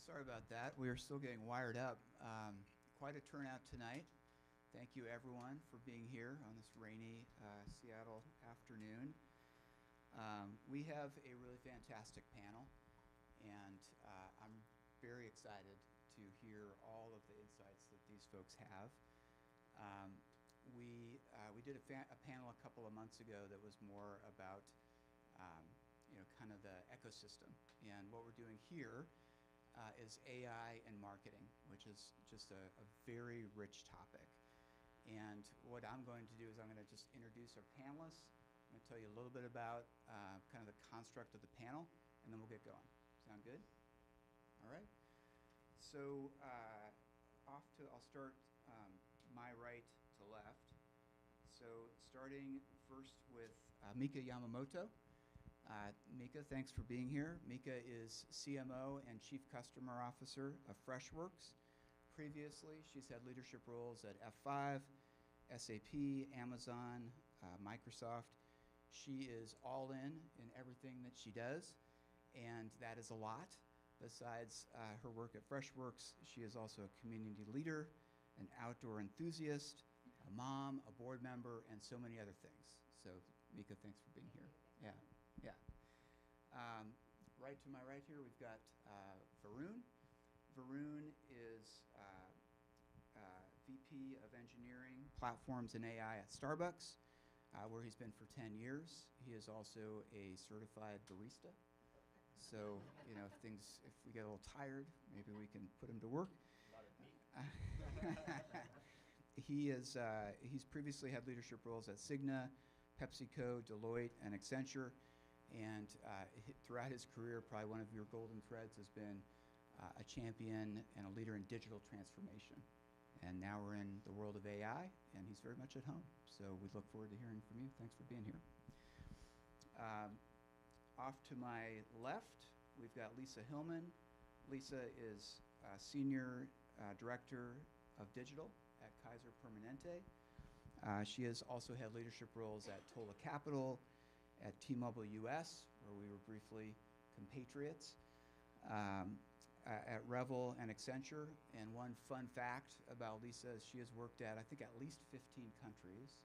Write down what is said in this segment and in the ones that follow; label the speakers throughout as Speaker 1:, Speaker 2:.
Speaker 1: Sorry about that. We are still getting wired up. Quite a turnout tonight. Thank you, everyone, for being here on this rainy Seattle afternoon. We have a really fantastic panel, and I'm very excited to hear all of the insights that these folks have. We did a panel a couple of months ago that was more about kind of the ecosystem, and what we're doing here is AI and marketing, which is just a very rich topic. And what I'm going to do is I'm going to just introduce our panelists. I'm going to tell you a little bit about kind of the construct of the panel, and then we'll get going. Sound good? All right. So I'll start my right to left. So starting first with Mika Yamamoto. Mika, thanks for being here. Mika is CMO and Chief Customer Officer of Freshworks. Previously, she's had leadership roles at F5, SAP, Amazon, Microsoft. She is all in everything that she does, and that is a lot. Besides her work at Freshworks, she is also a community leader, an outdoor enthusiast, a mom, a board member, and so many other things. So, Mika, thanks for being here. Yeah. Yeah. Right to my right here, we've got Varun. Varun is VP of Engineering, Platforms, and AI at Starbucks, where he's been for 10 years. He is also a certified barista. So, if we get a little tired, maybe we can put him to work.
Speaker 2: A lot of meat.
Speaker 1: He's previously had leadership roles at Cigna, PepsiCo, Deloitte, and Accenture. And throughout his career, probably one of your golden threads has been a champion and a leader in digital transformation. And now we're in the world of AI, and he's very much at home. So we look forward to hearing from you. Thanks for being here. Off to my left, we've got Lisa Hillman. Lisa is Senior Director of Digital at Kaiser Permanente. She has also had leadership roles at Tola Capital, at T-Mobile US, where we were briefly compatriots, at Revel and Accenture. And one fun fact about Lisa is she has worked at, I think, at least 15 countries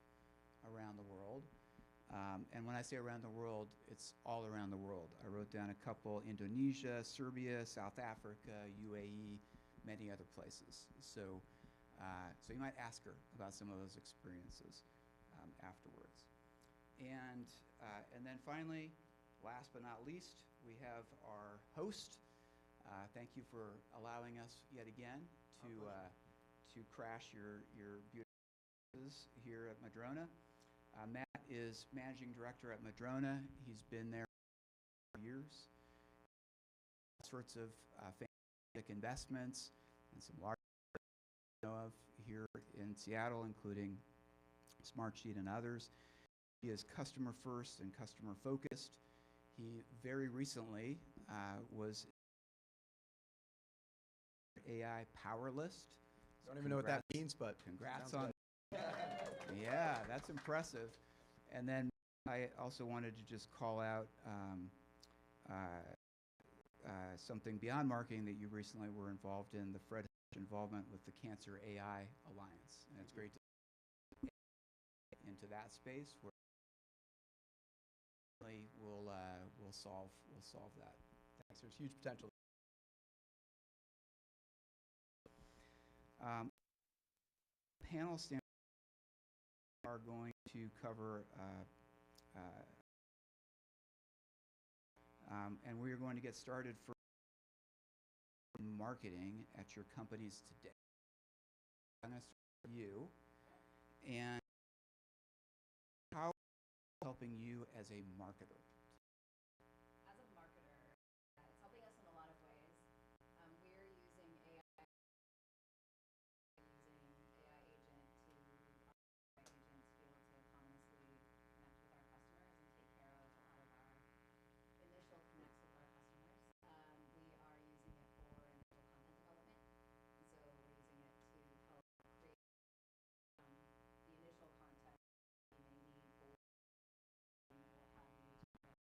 Speaker 1: around the world. And when I say around the world, it's all around the world. I wrote down a couple: Indonesia, Serbia, South Africa, UAE, many other places. So you might ask her about some of those experiences afterwards. And then finally, last but not least, we have our host. Thank you for allowing us yet again to crash your beautiful here at Madrona. Matt is Managing Director at Madrona. He's been there for years. All sorts of fantastic investments and some large of here in Seattle, including Smartsheet and others. He is customer first and customer focused. He very recently was AI Power List.
Speaker 2: Don't even know what that means, but
Speaker 1: congrats on yeah, that's impressive. And then I also wanted to just call out something beyond marketing that you recently were involved in, the Fred involvement with the Cancer AI Alliance. And it's great to get into that space where we'll solve that.
Speaker 2: Thanks. There's huge potential.
Speaker 1: Panel standards are going to cover, and we are going to get started for marketing at your companies today. I'm going to start with you, and how is helping you as a marketer?
Speaker 3: As a marketer, it's helping us in a lot of ways. We're using AI, using AI agent to be able to autonomously connect with our customers and take care of a lot of our initial connects with our customers. We are using it for initial content development, and so we're using it to help create the initial content you may need for or what have you to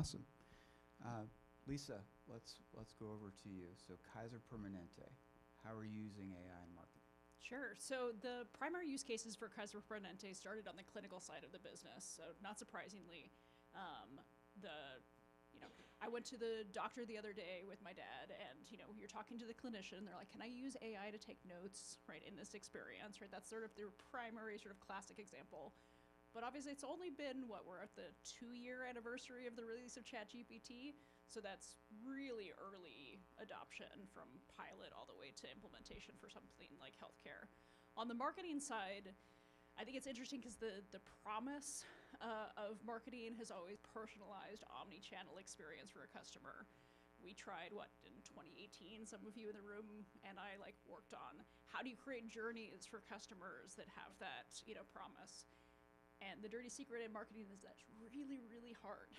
Speaker 1: Awesome. Lisa, let's go over to you. So Kaiser Permanente, how are you using AI in marketing?
Speaker 4: Sure. So the primary use cases for Kaiser Permanente started on the clinical side of the business. So not surprisingly, I went to the doctor the other day with my dad, and you're talking to the clinician. They're like, "Can I use AI to take notes, right, in this experience?" Right. That's sort of their primary sort of classic example. But obviously, it's only been we're at the 2-year anniversary of the release of ChatGPT. So that's really early adoption from pilot all the way to implementation for something like healthcare. On the marketing side, I think it's interesting because the promise of marketing has always personalized omni-channel experience for a customer. We tried in 2018, some of you in the room and I worked on how do you create journeys for customers that have that promise. And the dirty secret in marketing is that's really, really hard.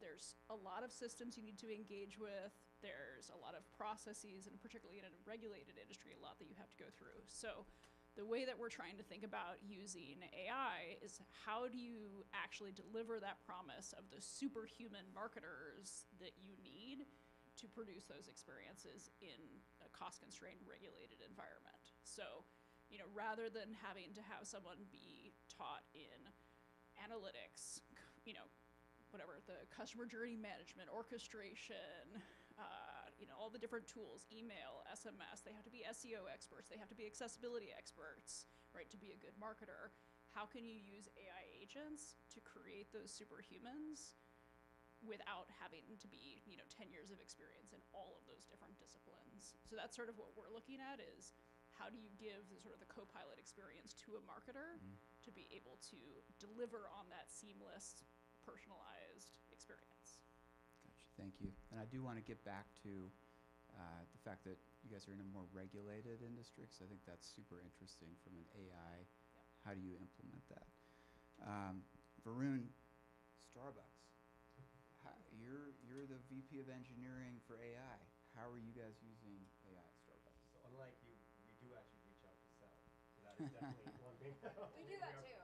Speaker 4: There's a lot of systems you need to engage with. There's a lot of processes, and particularly in a regulated industry, a lot that you have to go through. So the way that we're trying to think about using AI is how do you actually deliver that promise of the superhuman marketers that you need to produce those experiences in a cost-constrained, regulated environment. So, rather than having to have someone be taught in analytics, whatever, the customer journey management, orchestration, all the different tools, email, SMS, they have to be SEO experts, they have to be accessibility experts, right, to be a good marketer. How can you use AI agents to create those superhumans without having to be, 10 years of experience in all of those different disciplines? So that's sort of what we're looking at is how do you give the co-pilot experience to a marketer to be able to deliver on that seamless, personalized experience.
Speaker 1: Gotcha, thank you. And I do want to get back to the fact that you guys are in a more regulated industry, because I think that's super interesting from an AI.
Speaker 4: Yep.
Speaker 1: How do you implement that? Varun, Starbucks. You're the VP of engineering for AI. How are you guys using AI at Starbucks?
Speaker 5: So unlike you, we do actually reach out to sell. So that is definitely one thing.
Speaker 3: We do that too.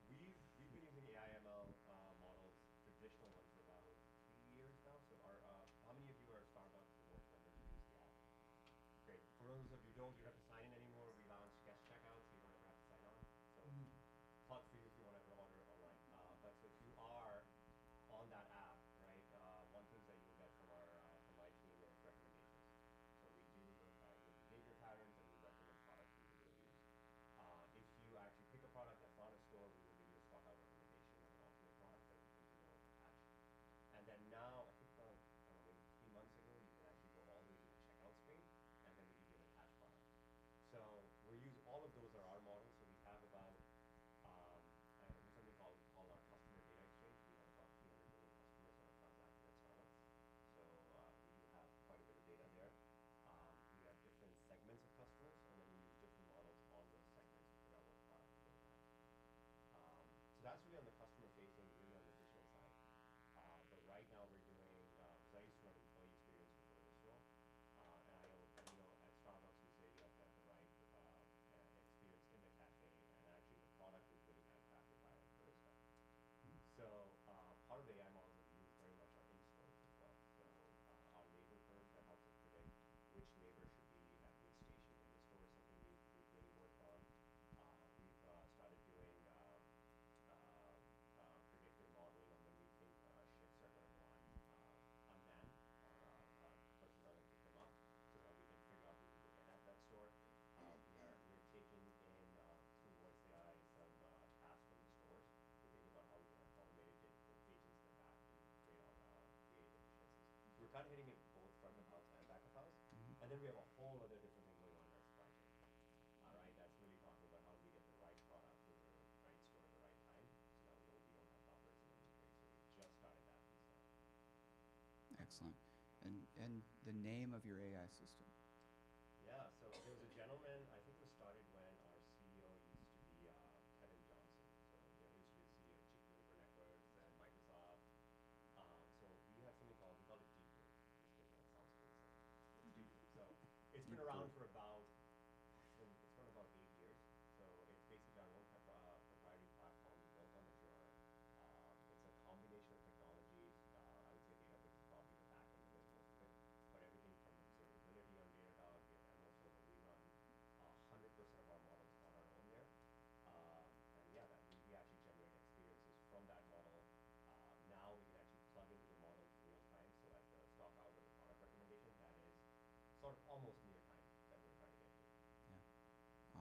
Speaker 5: We've been using AI ML models, traditional ones, for about 3 years now. So how many of you are Starbucks rewards members who use the app? Great. For those of you who don't, you don't have to sign in anymore. We launched guest checkout, so you don't ever have to sign on. So plug for you if you want to ever order online. But so if you are on that app, right, one thing that you'll get from my team is recommendations. So we do look at your behavior patterns and we recommend products for you to go use. If you actually pick a product that's not in store, we will give you a stock out recommendation of an alternate product that you can attach. And then now, I think about, I don't know, maybe 3 months ago, you can actually go all the way to the checkout screen, and then we give you an attached product. So all of those are our models. So we have about, there's something called our customer data exchange. We have about 300 million customers that are transacted at Starbucks. So we do have quite a bit of data there. We have different segments of customers, and then we use different models on those segments to figure out what product to go attach. So that's really on the customer facing, really on the digital side. But right now we're doing, because I used to run employee experience before this role, and at Starbucks we say you have to have the right experience in the cafe, and actually the product is really handcrafted by our barista. So part of the AI models that we use very much are in stores as well. So our labor curve that helps us predict which labor should be at which station in the store is something we've really worked on. We've started doing predictive modeling on when we think shifts are going to go unmanned, or persons are going to pick them up, so that we can figure out who to go get at that store. We're taking in through voice AI some tasks from the stores to think about how we can automate it, get agents in the back to create efficiencies. So we're kind of hitting it both front of house and back of house. And then we have a whole other different thing going on in our supply chain. All right, that's really talking about how do we get the right product to the right store at the right time, so that we don't have buffers in inventory. So we just started that piece now.
Speaker 1: Excellent. And the name of your AI system?
Speaker 5: Yeah, so there was a gentleman, I think it was started when our CEO used to be Kevin Johnson. So he used to be the CEO of Chicken Liver Networks and Microsoft. So we have something called, we call it Deep Blue, just because that sounds cool. So it's Deep Blue. So it's been around for about, it's been about 8 years. So it's basically our own proprietary platform to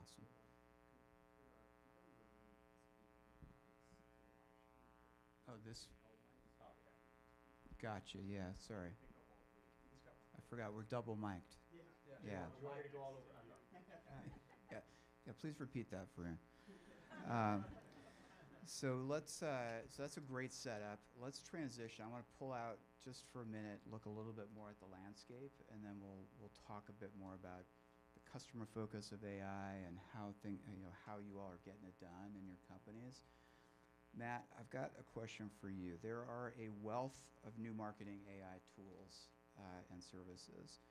Speaker 1: Awesome. Oh, this.
Speaker 5: Oh, yeah.
Speaker 1: Gotcha. Yeah. Sorry. I forgot. We're double mic'd. Yeah.
Speaker 5: Do you want me to go all over? I'm not.
Speaker 1: Yeah. Yeah. Please repeat that for him. Um, so that's a great setup. Let's transition. I want to pull out just for a minute, look a little bit more at the landscape, and then we'll talk a bit more about the customer focus of AI and how how you all are getting it done in your companies. Matt, I've got a question for you. There are a wealth of new marketing AI tools and services.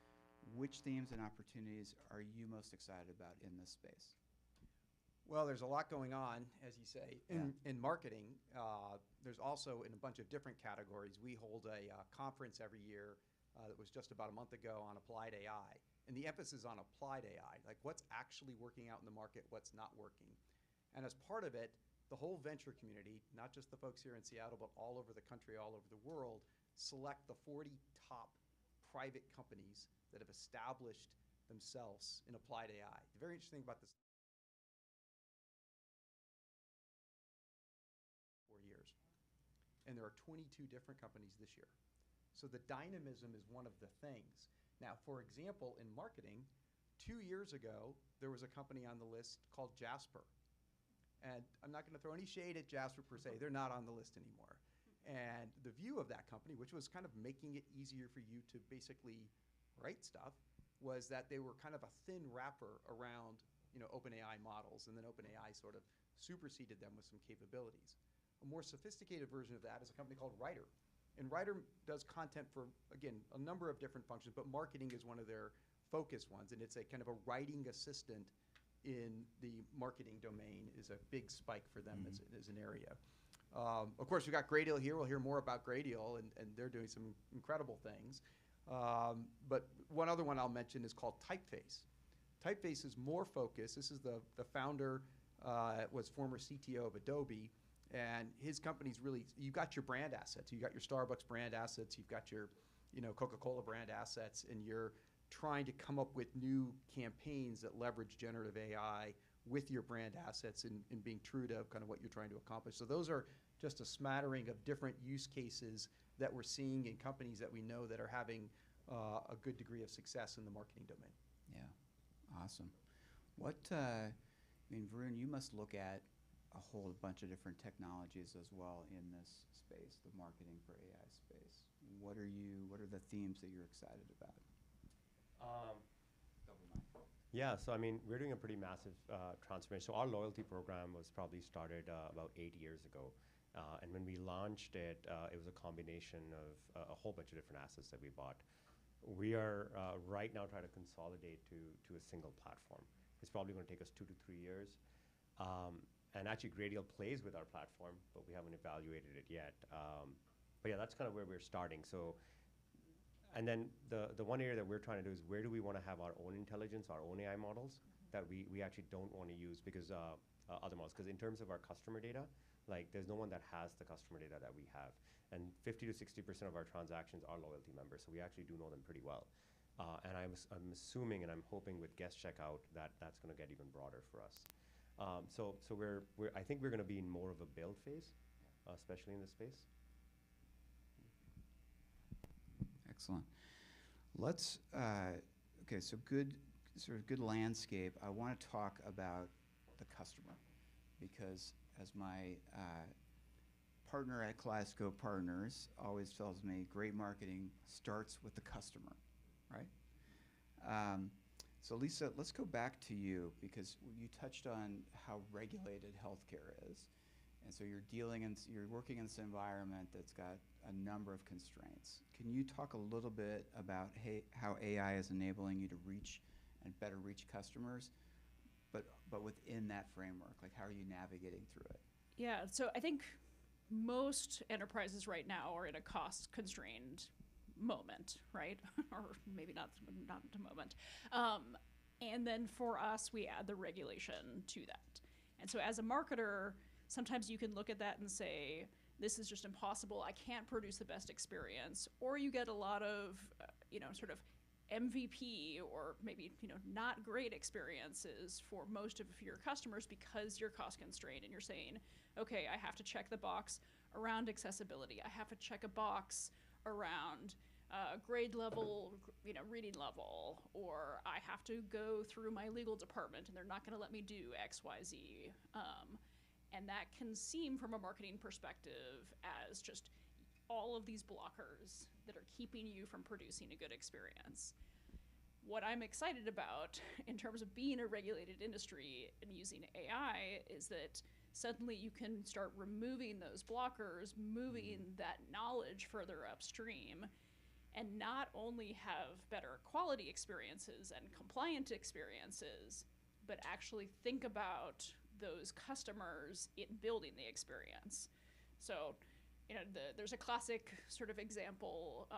Speaker 1: Which themes and opportunities are you most excited about in this space?
Speaker 2: Well, there's a lot going on, as you say, in marketing. There's also in a bunch of different categories. We hold a conference every year that was just about a month ago on applied AI. And the emphasis on applied AI, like what's actually working out in the market, what's not working. And as part of it, the whole venture community, not just the folks here in Seattle, but all over the country, all over the world, select the 40 top private companies that have established themselves in applied AI. The very interesting thing about this 4 years. And there are 22 different companies this year. So the dynamism is one of the things. Now, for example, in marketing, 2 years ago, there was a company on the list called Jasper. And I'm not going to throw any shade at Jasper per se. They're not on the list anymore. And the view of that company, which was kind of making it easier for you to basically write stuff, was that they were kind of a thin wrapper around, OpenAI models, and then OpenAI sort of superseded them with some capabilities. A more sophisticated version of that is a company called Writer. And Writer does content for, again, a number of different functions, but marketing is one of their focus ones. And it's a kind of a writing assistant in the marketing domain is a big spike for them as an area. Of course, we've got Gradial here. We'll hear more about Gradial, and they're doing some incredible things. But one other one I'll mention is called Typeface. Typeface is more focused. This is the founder, was former CTO of Adobe, and his company's really, you've got your brand assets. You've got your Starbucks brand assets. You've got your Coca-Cola brand assets, and you're trying to come up with new campaigns that leverage generative AI with your brand assets and being true to kind of what you're trying to accomplish. So those are just a smattering of different use cases that we're seeing in companies that we know that are having a good degree of success in the marketing domain.
Speaker 1: Yeah, awesome. Varun, you must look at a whole bunch of different technologies as well in this space, the marketing for AI space. What are the themes that you're excited about?
Speaker 5: Yeah, so we're doing a pretty massive transformation. So our loyalty program was probably started about 8 years ago. And when we launched it, it was a combination of a whole bunch of different assets that we bought. We are right now trying to consolidate to a single platform. It's probably going to take us 2 to 3 years. And actually, Gradial plays with our platform, but we haven't evaluated it yet. But yeah, that's kind of where we're starting. So, and then the one area that we're trying to do is where do we want to have our own intelligence, our own AI models that we actually don't want to use because other models. Because in terms of our customer data, like there's no one that has the customer data that we have. And 50 to 60% of our transactions are loyalty members, so we actually do know them pretty well. And I'm assuming and I'm hoping with guest checkout that that's going to get even broader for us. So I think we're going to be in more of a build phase, especially in this space.
Speaker 1: Excellent. Let's, okay, so good landscape. I want to talk about the customer because as my partner at Kaleidoscope Partners always tells me, great marketing starts with the customer, right? So Lisa, let's go back to you because you touched on how regulated healthcare is. And so you're working in this environment that's got a number of constraints. Can you talk a little bit about how AI is enabling you to reach and better reach customers, but within that framework, like how are you navigating through it?
Speaker 4: Yeah, so I think most enterprises right now are in a cost-constrained moment, right? Or maybe not a moment. And then for us, we add the regulation to that. And so as a marketer, sometimes you can look at that and say, this is just impossible. I can't produce the best experience. Or you get a lot of, sort of MVP or maybe not great experiences for most of your customers because you're cost constrained and you're saying, okay, I have to check the box around accessibility. I have to check a box around grade level, reading level, or I have to go through my legal department and they're not going to let me do X, Y, Z. And that can seem from a marketing perspective as just all of these blockers that are keeping you from producing a good experience. What I'm excited about in terms of being a regulated industry and using AI is that suddenly you can start removing those blockers, moving that knowledge further upstream, and not only have better quality experiences and compliant experiences, but actually think about those customers in building the experience. So, there's a classic sort of example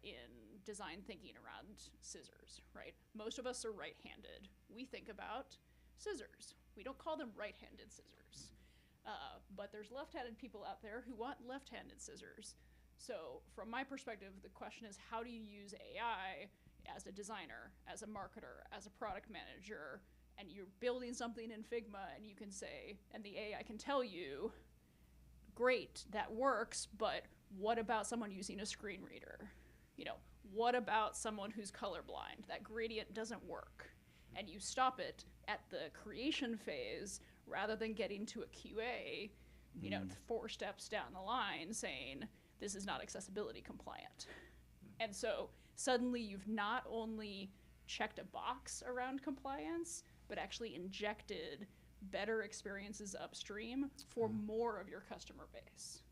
Speaker 4: in design thinking around scissors, right? Most of us are right-handed. We think about scissors. We don't call them right-handed scissors. But there's left-handed people out there who want left-handed scissors. So from my perspective, the question is, how do you use AI as a designer, as a marketer, as a product manager, and you're building something in Figma and you can say, and the AI can tell you, great, that works, but what about someone using a screen reader? What about someone who's colorblind? That gradient doesn't work. And you stop it at the creation phase rather than getting to a QA, 4 steps down the line saying, this is not accessibility compliant. And so suddenly you've not only checked a box around compliance, but actually injected better experiences upstream for more of your customer base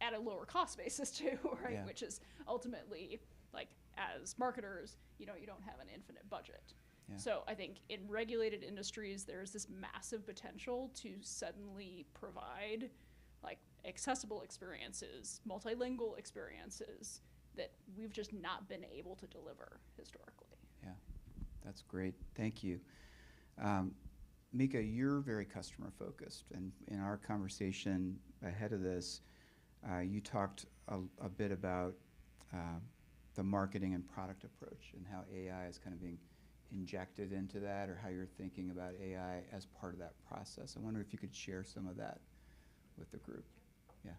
Speaker 4: at a lower cost basis too, right?
Speaker 1: Yeah.
Speaker 4: Which is ultimately, like, as marketers, you don't have an infinite budget.
Speaker 1: Yeah.
Speaker 4: So I think in regulated industries, there's this massive potential to suddenly provide like accessible experiences, multilingual experiences that we've just not been able to deliver historically.
Speaker 1: Yeah, that's great. Thank you. Mika, you're very customer focused, and in our conversation ahead of this, you talked a bit about the marketing and product approach and how AI is kind of being injected into that, or how you're thinking about AI as part of that process. I wonder if you could share some of that with the group. Yeah.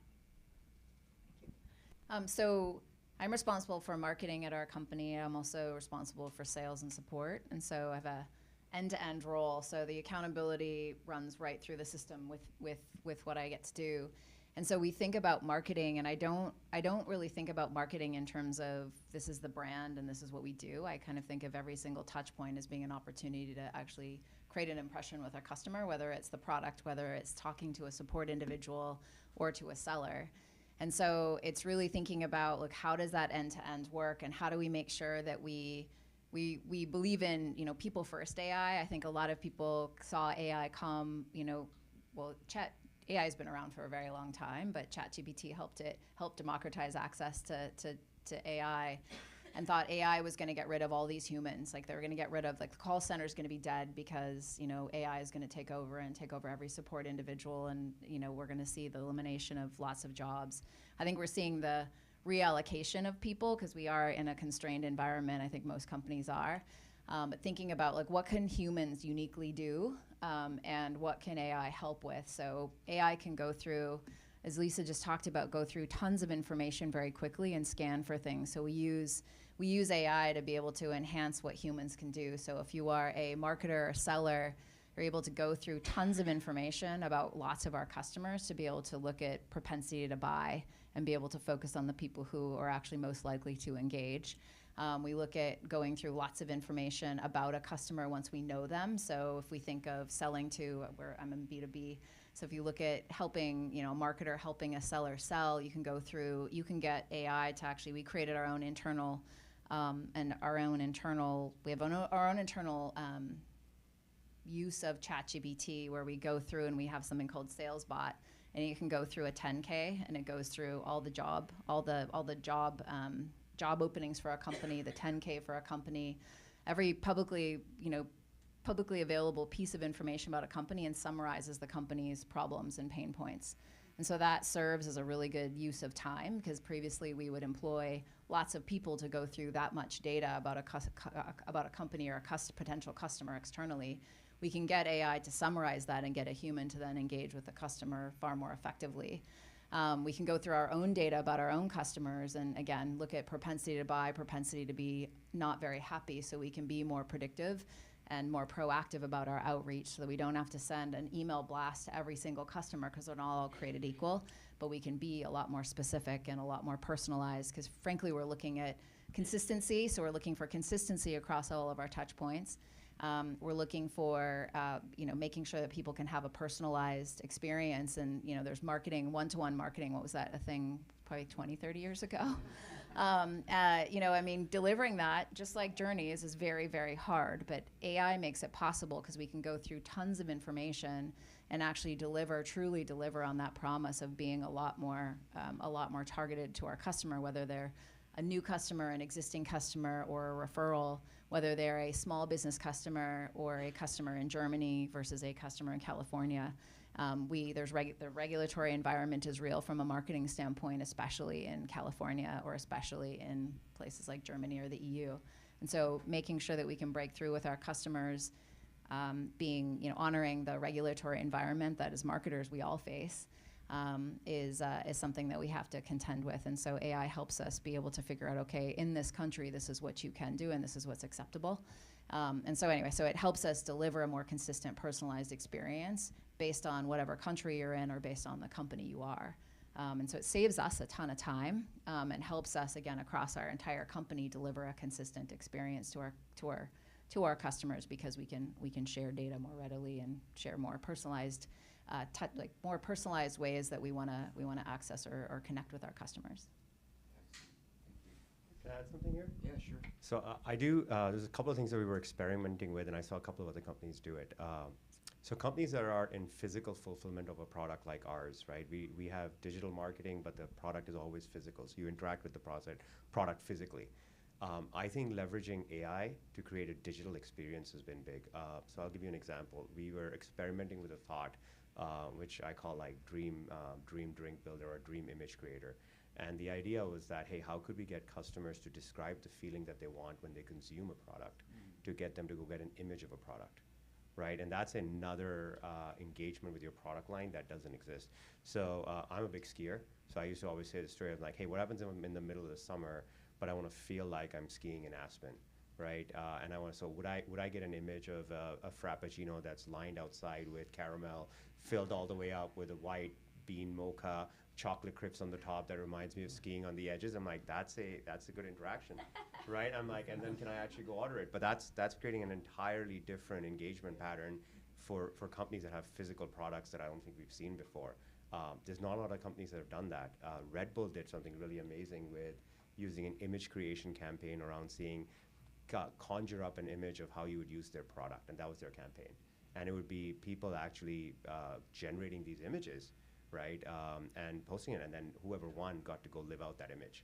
Speaker 3: So I'm responsible for marketing at our company. I'm also responsible for sales and support, and so I have a end-to-end role. So the accountability runs right through the system with what I get to do. And so we think about marketing, and I don't really think about marketing in terms of this is the brand and this is what we do. I kind of think of every single touch point as being an opportunity to actually create an impression with our customer, whether it's the product, whether it's talking to a support individual or to a seller. And so it's really thinking about, like, how does that end-to-end work, and how do we make sure that we believe in, people first AI. I think a lot of people saw AI come, AI has been around for a very long time, but ChatGPT helped democratize access to AI, and thought AI was going to get rid of all these humans. Like, they were going to get rid of, like, the call center is going to be dead because, AI is going to take over every support individual, and, we're going to see the elimination of lots of jobs. I think we're seeing the reallocation of people because we are in a constrained environment. I think most companies are. But thinking about, like, what can humans uniquely do, and what can AI help with? So AI can go through, as Lisa just talked about, go through tons of information very quickly and scan for things. So we use AI to be able to enhance what humans can do. So if you are a marketer or seller, you're able to go through tons of information about lots of our customers to be able to look at propensity to buy and be able to focus on the people who are actually most likely to engage. We look at going through lots of information about a customer once we know them. So if we think of selling to, where I'm in B2B, so if you look at helping, a marketer helping a seller sell, you can get AI to actually, we created our own internal, we have our own internal use of ChatGPT, where we go through and we have something called SalesBot, and you can go through a 10K and it goes through all the job openings for a company, the 10K for a company, every publicly available piece of information about a company, and summarizes the company's problems and pain points. And so that serves as a really good use of time, because previously we would employ lots of people to go through that much data about a company or a potential customer externally. We can get AI to summarize that and get a human to then engage with the customer far more effectively. We can go through our own data about our own customers and, again, look at propensity to buy, propensity to be not very happy, so we can be more predictive and more proactive about our outreach, so that we don't have to send an email blast to every single customer because they're not all created equal, but we can be a lot more specific and a lot more personalized, because frankly we're looking at consistency, so we're looking for consistency across all of our touch points. We're looking for making sure that people can have a personalized experience, and there's marketing, one-to-one marketing. What was that, a thing probably 20, 30 years ago? Delivering that, just like journeys, is very, very hard, but AI makes it possible because we can go through tons of information and actually truly deliver on that promise of being a lot more targeted to our customer, whether they're a new customer, an existing customer, or a referral, whether they're a small business customer or a customer in Germany versus a customer in California. The regulatory environment is real from a marketing standpoint, especially in California or especially in places like Germany or the EU. And so making sure that we can break through with our customers, honoring the regulatory environment that as marketers we all face, is something that we have to contend with. And so AI helps us be able to figure out, okay, in this country, this is what you can do and this is what's acceptable. So it helps us deliver a more consistent, personalized experience based on whatever country you're in or based on the company you are. And so it saves us a ton of time and helps us, again, across our entire company, deliver a consistent experience to our customers, because we can share data more readily and share more personalized ways that we want to access or connect with our customers.
Speaker 5: Can I add something here?
Speaker 1: Yeah, sure.
Speaker 5: So I do, there's a couple of things that we were experimenting with, and I saw a couple of other companies do it. So companies that are in physical fulfillment of a product like ours, right? We have digital marketing, but the product is always physical, so you interact with the product physically. I think leveraging AI to create a digital experience has been big. So I'll give you an example. We were experimenting with a thought, which I call like dream drink builder or dream image creator. And the idea was that, hey, how could we get customers to describe the feeling that they want when they consume a product to get them to go get an image of a product, right? And that's another engagement with your product line that doesn't exist. So I'm a big skier, so I used to always say the story of like, hey, what happens if I'm in the middle of the summer, but I want to feel like I'm skiing in Aspen, right? And would I get an image of a Frappuccino that's lined outside with caramel, filled all the way up with a white bean mocha, chocolate crisps on the top that reminds me of skiing on the edges? I'm like, that's a good interaction, right? I'm like, and then can I actually go order it? But that's creating an entirely different engagement pattern for companies that have physical products that I don't think we've seen before. There's not a lot of companies that have done that. Red Bull did something really amazing with using an image creation campaign around conjure up an image of how you would use their product, and that was their campaign. And it would be people actually generating these images, right, and posting it, and then whoever won got to go live out that image,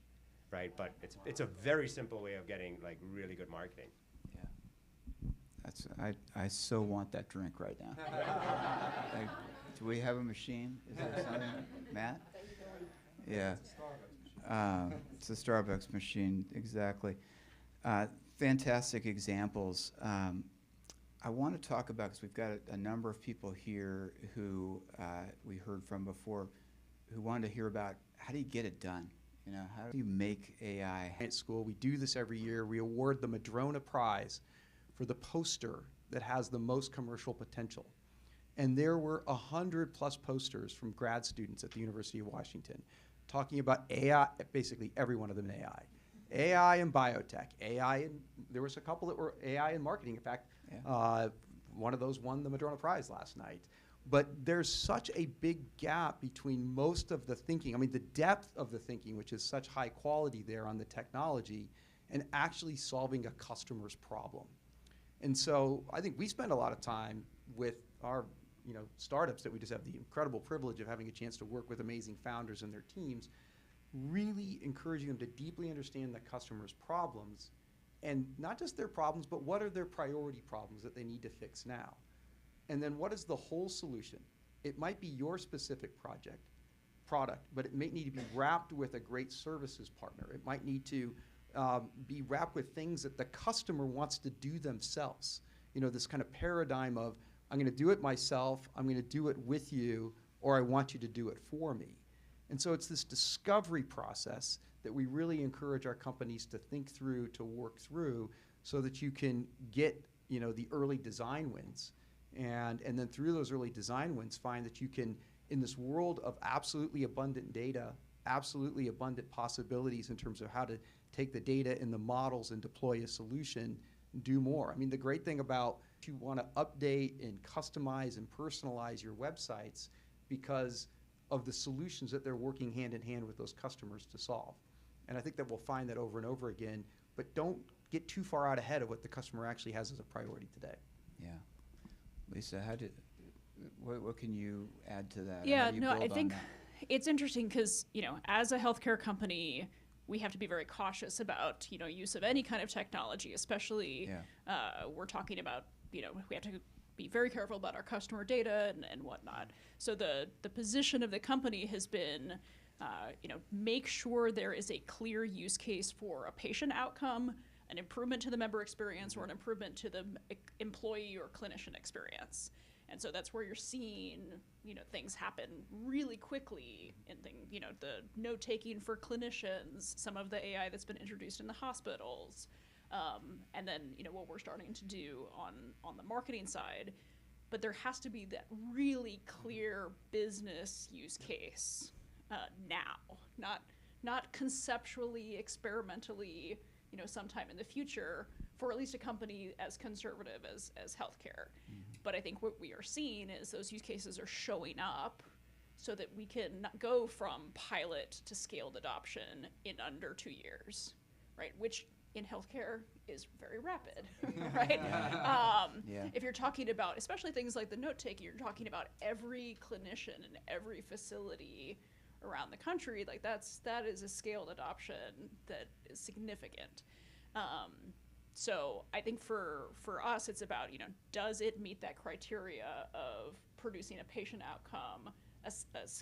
Speaker 5: right? But it's a very simple way of getting like really good marketing.
Speaker 1: Yeah, I so want that drink right now. Like, do we have a machine? Is there something, Matt? Yeah. It's a Starbucks machine, exactly. Fantastic examples. I want to talk about, because we've got a number of people here who we heard from before, who wanted to hear about how do you get it done? How do you make AI?
Speaker 2: At school, we do this every year. We award the Madrona Prize for the poster that has the most commercial potential. And there were 100+ posters from grad students at the University of Washington talking about AI, basically every one of them in AI. AI in biotech, there was a couple that were AI in marketing. In fact, one of those won the Madrona Prize last night. But there's such a big gap between most of the thinking, the depth of the thinking, which is such high quality there on the technology, and actually solving a customer's problem. And so I think we spend a lot of time with our startups that we just have the incredible privilege of having a chance to work with amazing founders and their teams, really encouraging them to deeply understand the customer's problems, and not just their problems, but what are their priority problems that they need to fix now. And then what is the whole solution? It might be your specific project, product, but it may need to be wrapped with a great services partner. It might need to be wrapped with things that the customer wants to do themselves. You know, this kind of paradigm of, I'm going to do it myself, I'm going to do it with you, or I want you to do it for me. And so it's this discovery process that we really encourage our companies to think through, to work through, so that you can get, you know, the early design wins. And then through those early design wins, find that you can, in this world of absolutely abundant data, absolutely abundant possibilities in terms of how to take the data and the models and deploy a solution, do more. I mean, the great thing about if you want to update and customize and personalize your websites because of the solutions that they're working hand in hand with those customers to solve. And I think that we'll find that over and over again, but don't get too far out ahead of what the customer actually has as a priority today.
Speaker 1: Yeah. Lisa, what can you add to that? Or
Speaker 4: Yeah,
Speaker 1: how do you
Speaker 4: no, I
Speaker 1: build on
Speaker 4: think
Speaker 1: that?
Speaker 4: it's interesting because, you know, as a healthcare company, we have to be very cautious about, you know, use of any kind of technology, especially we're talking about, you know, we have to be very careful about our customer data and whatnot. So the position of the company has been, you know, make sure there is a clear use case for a patient outcome, an improvement to the member experience, or an improvement to the employee or clinician experience. And so that's where you're seeing, you know, things happen really quickly in you know, the note-taking for clinicians, some of the AI that's been introduced in the hospitals, and then, you know, what we're starting to do on the marketing side. But there has to be that really clear business use case now, not conceptually, experimentally, you know, sometime in the future for at least a company as conservative as healthcare. But I think what we are seeing is those use cases are showing up so that we can go from pilot to scaled adoption in under 2 years, right? Which in healthcare is very rapid, right? If you're talking about, especially things like the note-taking, you're talking about every clinician in every facility around the country, like that is a scaled adoption that is significant. So I think for us, it's about, you know, does it meet that criteria of producing a patient outcome, a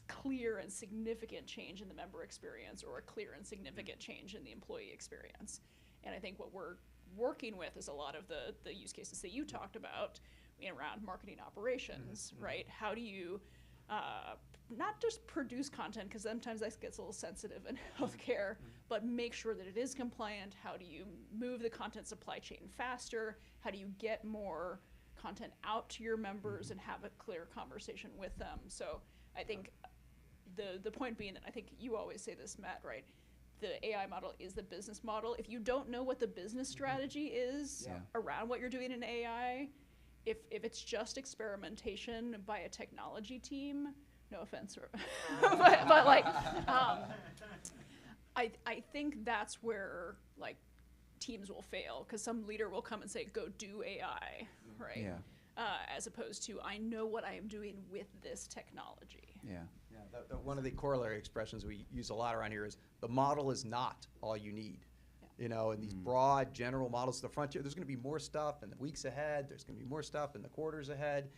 Speaker 4: clear and significant change in the member experience, or a clear and significant change in the employee experience? And I think what we're working with is a lot of the use cases that you talked about around marketing operations, right? How do you not just produce content, because sometimes that gets a little sensitive in healthcare, but make sure that it is compliant? How do you move the content supply chain faster? How do you get more content out to your members and have a clear conversation with them? So I think the point being that I think you always say this, Matt, right? The AI model is the business model. If you don't know what the business strategy is around what you're doing in AI, if it's just experimentation by a technology team, no offense, but like, I think that's where like teams will fail, because some leader will come and say, go do AI, right?
Speaker 1: Yeah.
Speaker 4: As opposed to, I know what I am doing with this technology.
Speaker 1: Yeah.
Speaker 2: One of the corollary expressions we use a lot around here is the model is not all you need. You know, and these broad general models, the frontier, there's going to be more stuff in the weeks ahead, there's going to be more stuff in the quarters ahead.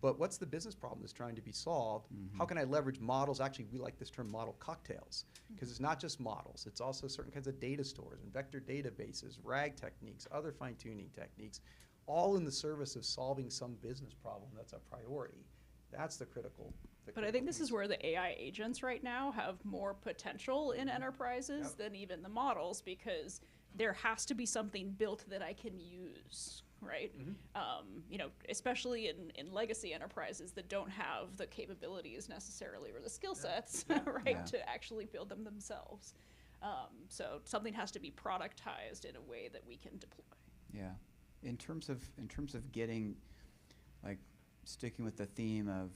Speaker 2: But what's the business problem that's trying to be solved? How can I leverage models? Actually, we like this term model cocktails, because it's not just models. It's also certain kinds of data stores and vector databases, RAG techniques, other fine-tuning techniques, all in the service of solving some business problem that's a priority. That's the critical.
Speaker 4: But I think this is where the AI agents right now have more potential in enterprises than even the models, because there has to be something built that I can use, right? You know, especially in legacy enterprises that don't have the capabilities necessarily or the skill sets, right, to actually build them themselves. So something has to be productized in a way that we can deploy.
Speaker 1: Yeah. In terms of getting, like, sticking with the theme of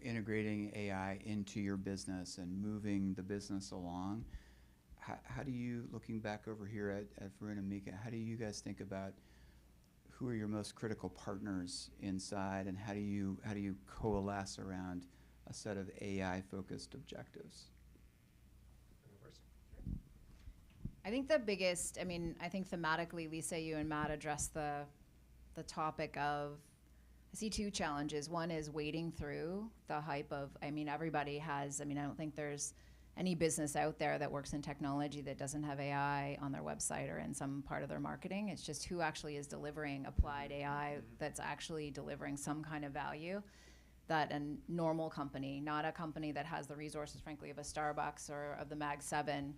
Speaker 1: integrating AI into your business and moving the business along, how do you, looking back over here at Varun and Mika, how do you guys think about who are your most critical partners inside, and how do you coalesce around a set of AI-focused objectives?
Speaker 3: I think the biggest, I think thematically, Lisa, you and Matt addressed the topic of I see two challenges. One is wading through the hype of, I mean, everybody has, I mean, I don't think there's any business out there that works in technology that doesn't have AI on their website or in some part of their marketing. It's just who actually is delivering applied AI that's actually delivering some kind of value that a normal company, not a company that has the resources, frankly, of a Starbucks or of the Mag 7,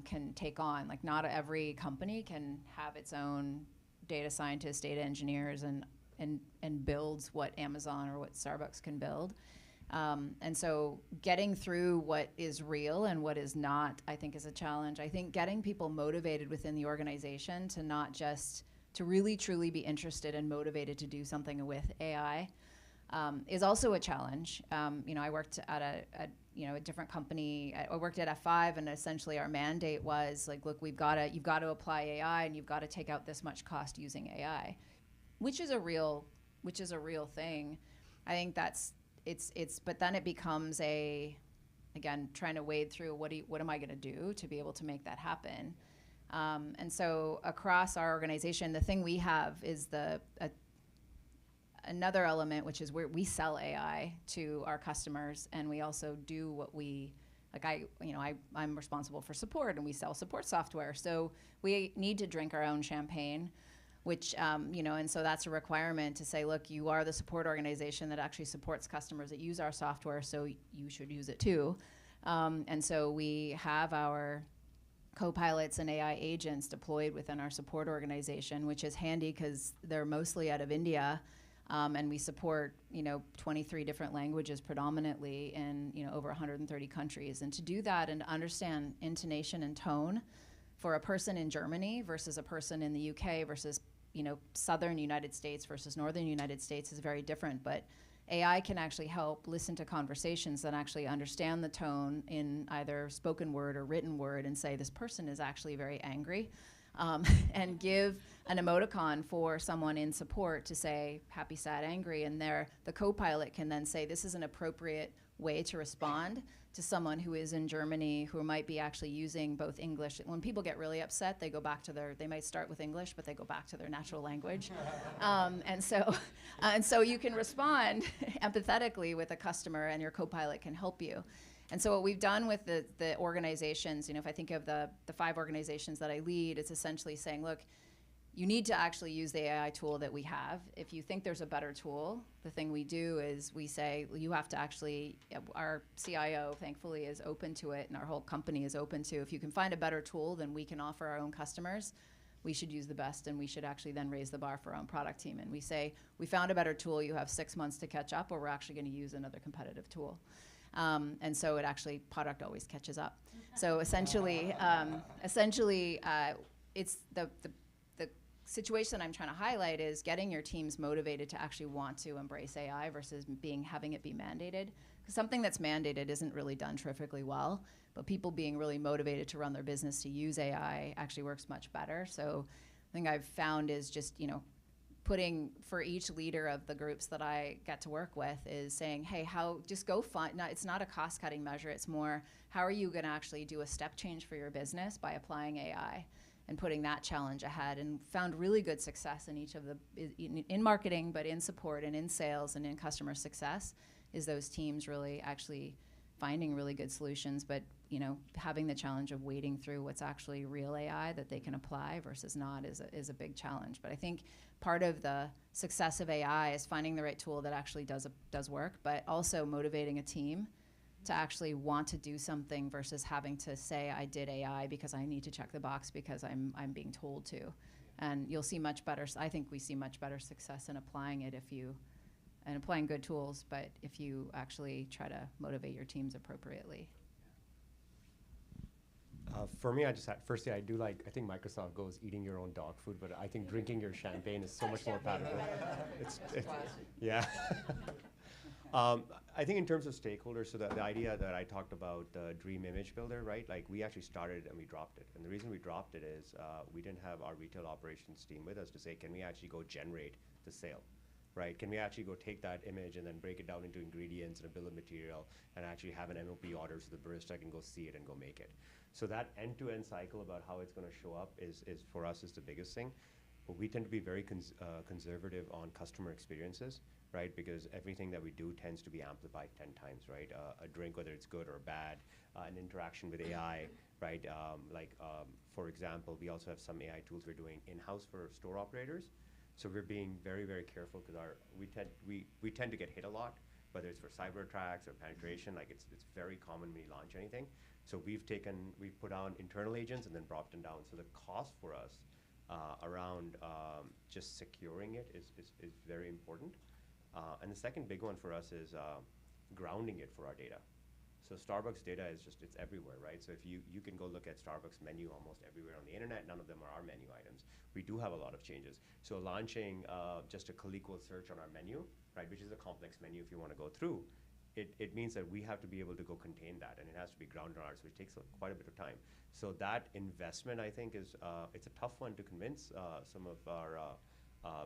Speaker 3: can take on. Like, not every company can have its own data scientists, data engineers, and builds what Amazon or what Starbucks can build. And so getting through what is real and what is not, I think, is a challenge. I think getting people motivated within the organization to not just, to really truly be interested and motivated to do something with AI is also a challenge. You know, I worked at a different company. I worked at F5, and essentially our mandate was like, look, you've got to apply AI, and you've got to take out this much cost using AI, which is a real thing. I think but then it becomes again, trying to wade through what am I going to do to be able to make that happen. And so across our organization, the thing we have is another element, which is where we sell AI to our customers, and we also do what I'm responsible for support, and we sell support software. So we need to drink our own champagne, which, and so that's a requirement to say, look, you are the support organization that actually supports customers that use our software, so you should use it too. And so we have our co-pilots and AI agents deployed within our support organization, which is handy because they're mostly out of India. And we support, 23 different languages predominantly in, over 130 countries. And to do that and to understand intonation and tone for a person in Germany versus a person in the UK versus, southern United States versus northern United States is very different. But AI can actually help listen to conversations that actually understand the tone in either spoken word or written word and say, this person is actually very angry. And give an emoticon for someone in support to say happy, sad, angry, and the co-pilot can then say this is an appropriate way to respond to someone who is in Germany who might be actually using both English. When people get really upset, they go back to they might start with English, but they go back to their natural language. And so you can respond empathetically with a customer, and your co-pilot can help you. And so what we've done with the organizations, if I think of the 5 organizations that I lead, it's essentially saying, look, you need to actually use the AI tool that we have. If you think there's a better tool, the thing we do is we say, well, you have to actually, our CIO, thankfully, is open to it, and our whole company is open to, if you can find a better tool than we can offer our own customers, we should use the best, and we should actually then raise the bar for our own product team. And we say, we found a better tool, you have 6 months to catch up, or we're actually going to use another competitive tool. And so product always catches up. So essentially, it's the situation I'm trying to highlight is getting your teams motivated to actually want to embrace AI versus having it be mandated. Because something that's mandated isn't really done terrifically well, but people being really motivated to run their business to use AI actually works much better. So the thing I've found is just, putting for each leader of the groups that I get to work with is saying, hey, just go find, it's not a cost-cutting measure, it's more, how are you gonna actually do a step change for your business by applying AI and putting that challenge ahead, and found really good success in each of in marketing, but in support and in sales and in customer success, is those teams really actually finding really good solutions, but having the challenge of wading through what's actually real AI that they can apply versus not is a big challenge. But I think part of the success of AI is finding the right tool that actually does work, but also motivating a team to actually want to do something versus having to say, I did AI because I need to check the box because I'm being told to. And you'll see much better, I think we see much better success in applying it and applying good tools, but if you actually try to motivate your teams appropriately.
Speaker 5: For me, I think Microsoft goes eating your own dog food, but I think drinking your champagne is so much more palatable. Yeah. I think in terms of stakeholders, so the idea that I talked about, the dream image builder, right? Like, we actually started and we dropped it. And the reason we dropped it is we didn't have our retail operations team with us to say, can we actually go generate the sale, right? Can we actually go take that image and then break it down into ingredients and a bill of material and actually have an MOP order so the barista can go see it and go make it? So that end-to-end cycle about how it's going to show up is for us is the biggest thing. but we tend to be very conservative on customer experiences, right? Because everything that we do tends to be amplified 10 times, right? A drink, whether it's good or bad, an interaction with AI, right? For example, we also have some AI tools we're doing in-house for store operators. So we're being very, very careful because we tend to get hit a lot, whether it's for cyber attacks or penetration. Like it's very common when you launch anything. So we've put on internal agents and then brought them down. So the cost for us around just securing it is very important. And the second big one for us is grounding it for our data. So Starbucks data is it's everywhere, right? So if you can go look at Starbucks menu almost everywhere on the internet, none of them are our menu items. We do have a lot of changes. So launching just a ClickEqual search on our menu, right, which is a complex menu if you want to go through, it means that we have to be able to go contain that, and it has to be grounded on ours, which takes quite a bit of time. So that investment, I think, is it's a tough one to convince some of our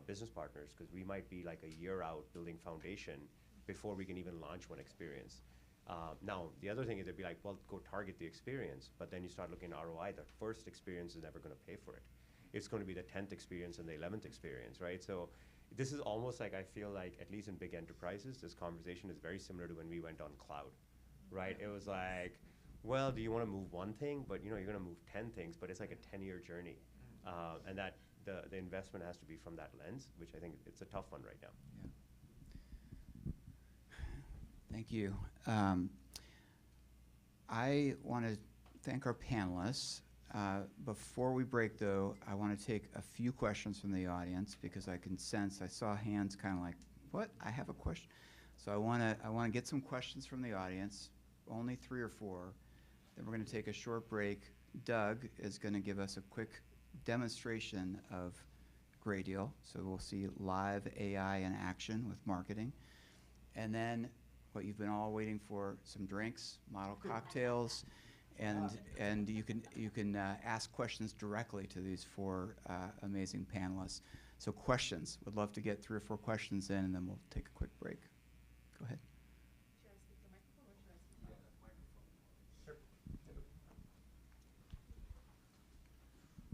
Speaker 5: business partners, because we might be like a year out building foundation before we can even launch one experience. Now, the other thing is they'd be like, well, go target the experience, but then you start looking at ROI. The first experience is never going to pay for it. It's going to be the 10th experience and the 11th experience, right? So this is almost like, I feel like, at least in big enterprises, this conversation is very similar to when we went on cloud, right? It was like, well, do you want to move one thing? But you're going to move 10 things, but it's like a 10-year journey. And that the investment has to be from that lens, which I think it's a tough one right now.
Speaker 1: Yeah. Thank you. I want to thank our panelists. Before we break, though, I want to take a few questions from the audience, because I can sense, I saw hands kind of like, what? I have a question. So I want to get some questions from the audience, only 3 or 4. Then we're going to take a short break. Doug is going to give us a quick demonstration of Gradio. So we'll see live AI in action with marketing. And then what you've been all waiting for, some drinks, model cocktails, and you can ask questions directly to these 4 amazing panelists. So questions, would love to get 3 or 4 questions in, and then we'll take a quick break. Go ahead.
Speaker 3: Should I speak the microphone or should I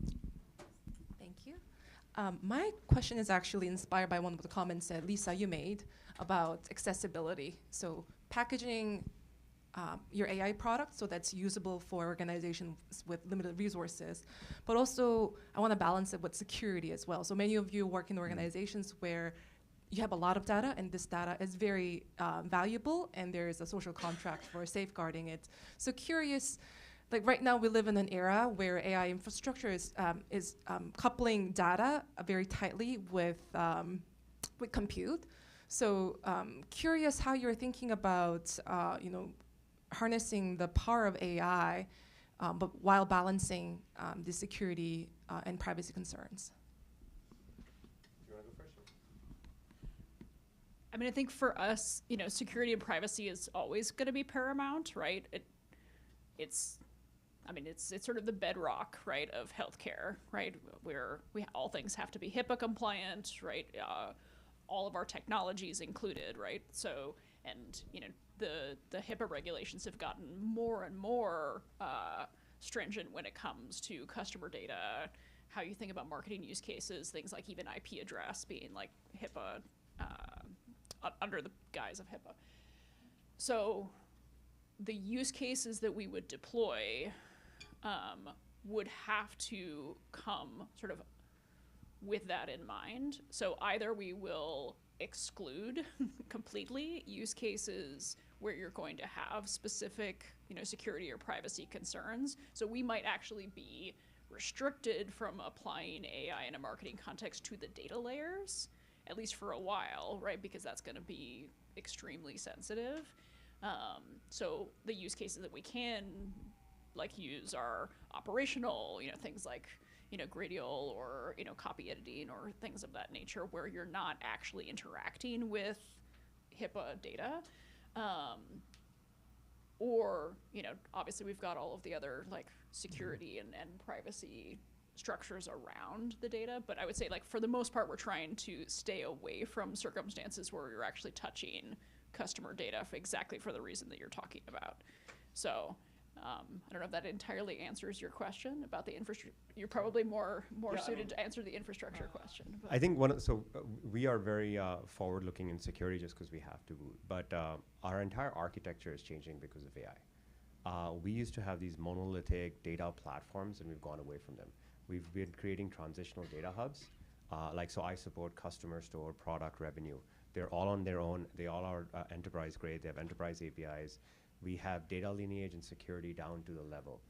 Speaker 3: speak?
Speaker 6: Thank you. My question is actually inspired by one of the comments that Lisa, you made about accessibility. So packaging your AI product so that's usable for organizations with limited resources, but also I want to balance it with security as well. So many of you work in organizations where you have a lot of data, and this data is very valuable, and there is a social contract for safeguarding it. So curious, like right now we live in an era where AI infrastructure is coupling data very tightly with compute. So curious how you're thinking about harnessing the power of AI, but while balancing the security and privacy concerns.
Speaker 5: Do you want to go first?
Speaker 4: I mean, I think for us, security and privacy is always going to be paramount, right? It's sort of the bedrock, right, of healthcare, right? Where all things have to be HIPAA compliant, right? All of our technologies included, right? So, and the HIPAA regulations have gotten more and more stringent when it comes to customer data, how you think about marketing use cases, things like even IP address being like HIPAA, under the guise of HIPAA. So the use cases that we would deploy would have to come sort of with that in mind. So either we will exclude completely use cases where you're going to have specific, security or privacy concerns. So we might actually be restricted from applying AI in a marketing context to the data layers, at least for a while, right? Because that's going to be extremely sensitive. So the use cases that we can use are operational, things like Gradial or copy editing or things of that nature, where you're not actually interacting with HIPAA data. Or obviously we've got all of the other security and privacy structures around the data, but I would say for the most part we're trying to stay away from circumstances where you're actually touching customer data exactly for the reason that you're talking about. So I don't know if that entirely answers your question about the infrastructure. You're probably more
Speaker 5: Yeah, I
Speaker 4: suited
Speaker 5: mean-
Speaker 4: to answer the infrastructure question.
Speaker 5: I think we are very forward-looking in security just because we have to, but our entire architecture is changing because of AI. We used to have these monolithic data platforms, and we've gone away from them. We've been creating transitional data hubs. So I support customer, store, product, revenue. They're all on their own. They all are enterprise grade. They have enterprise APIs. We have data lineage and security down to the level.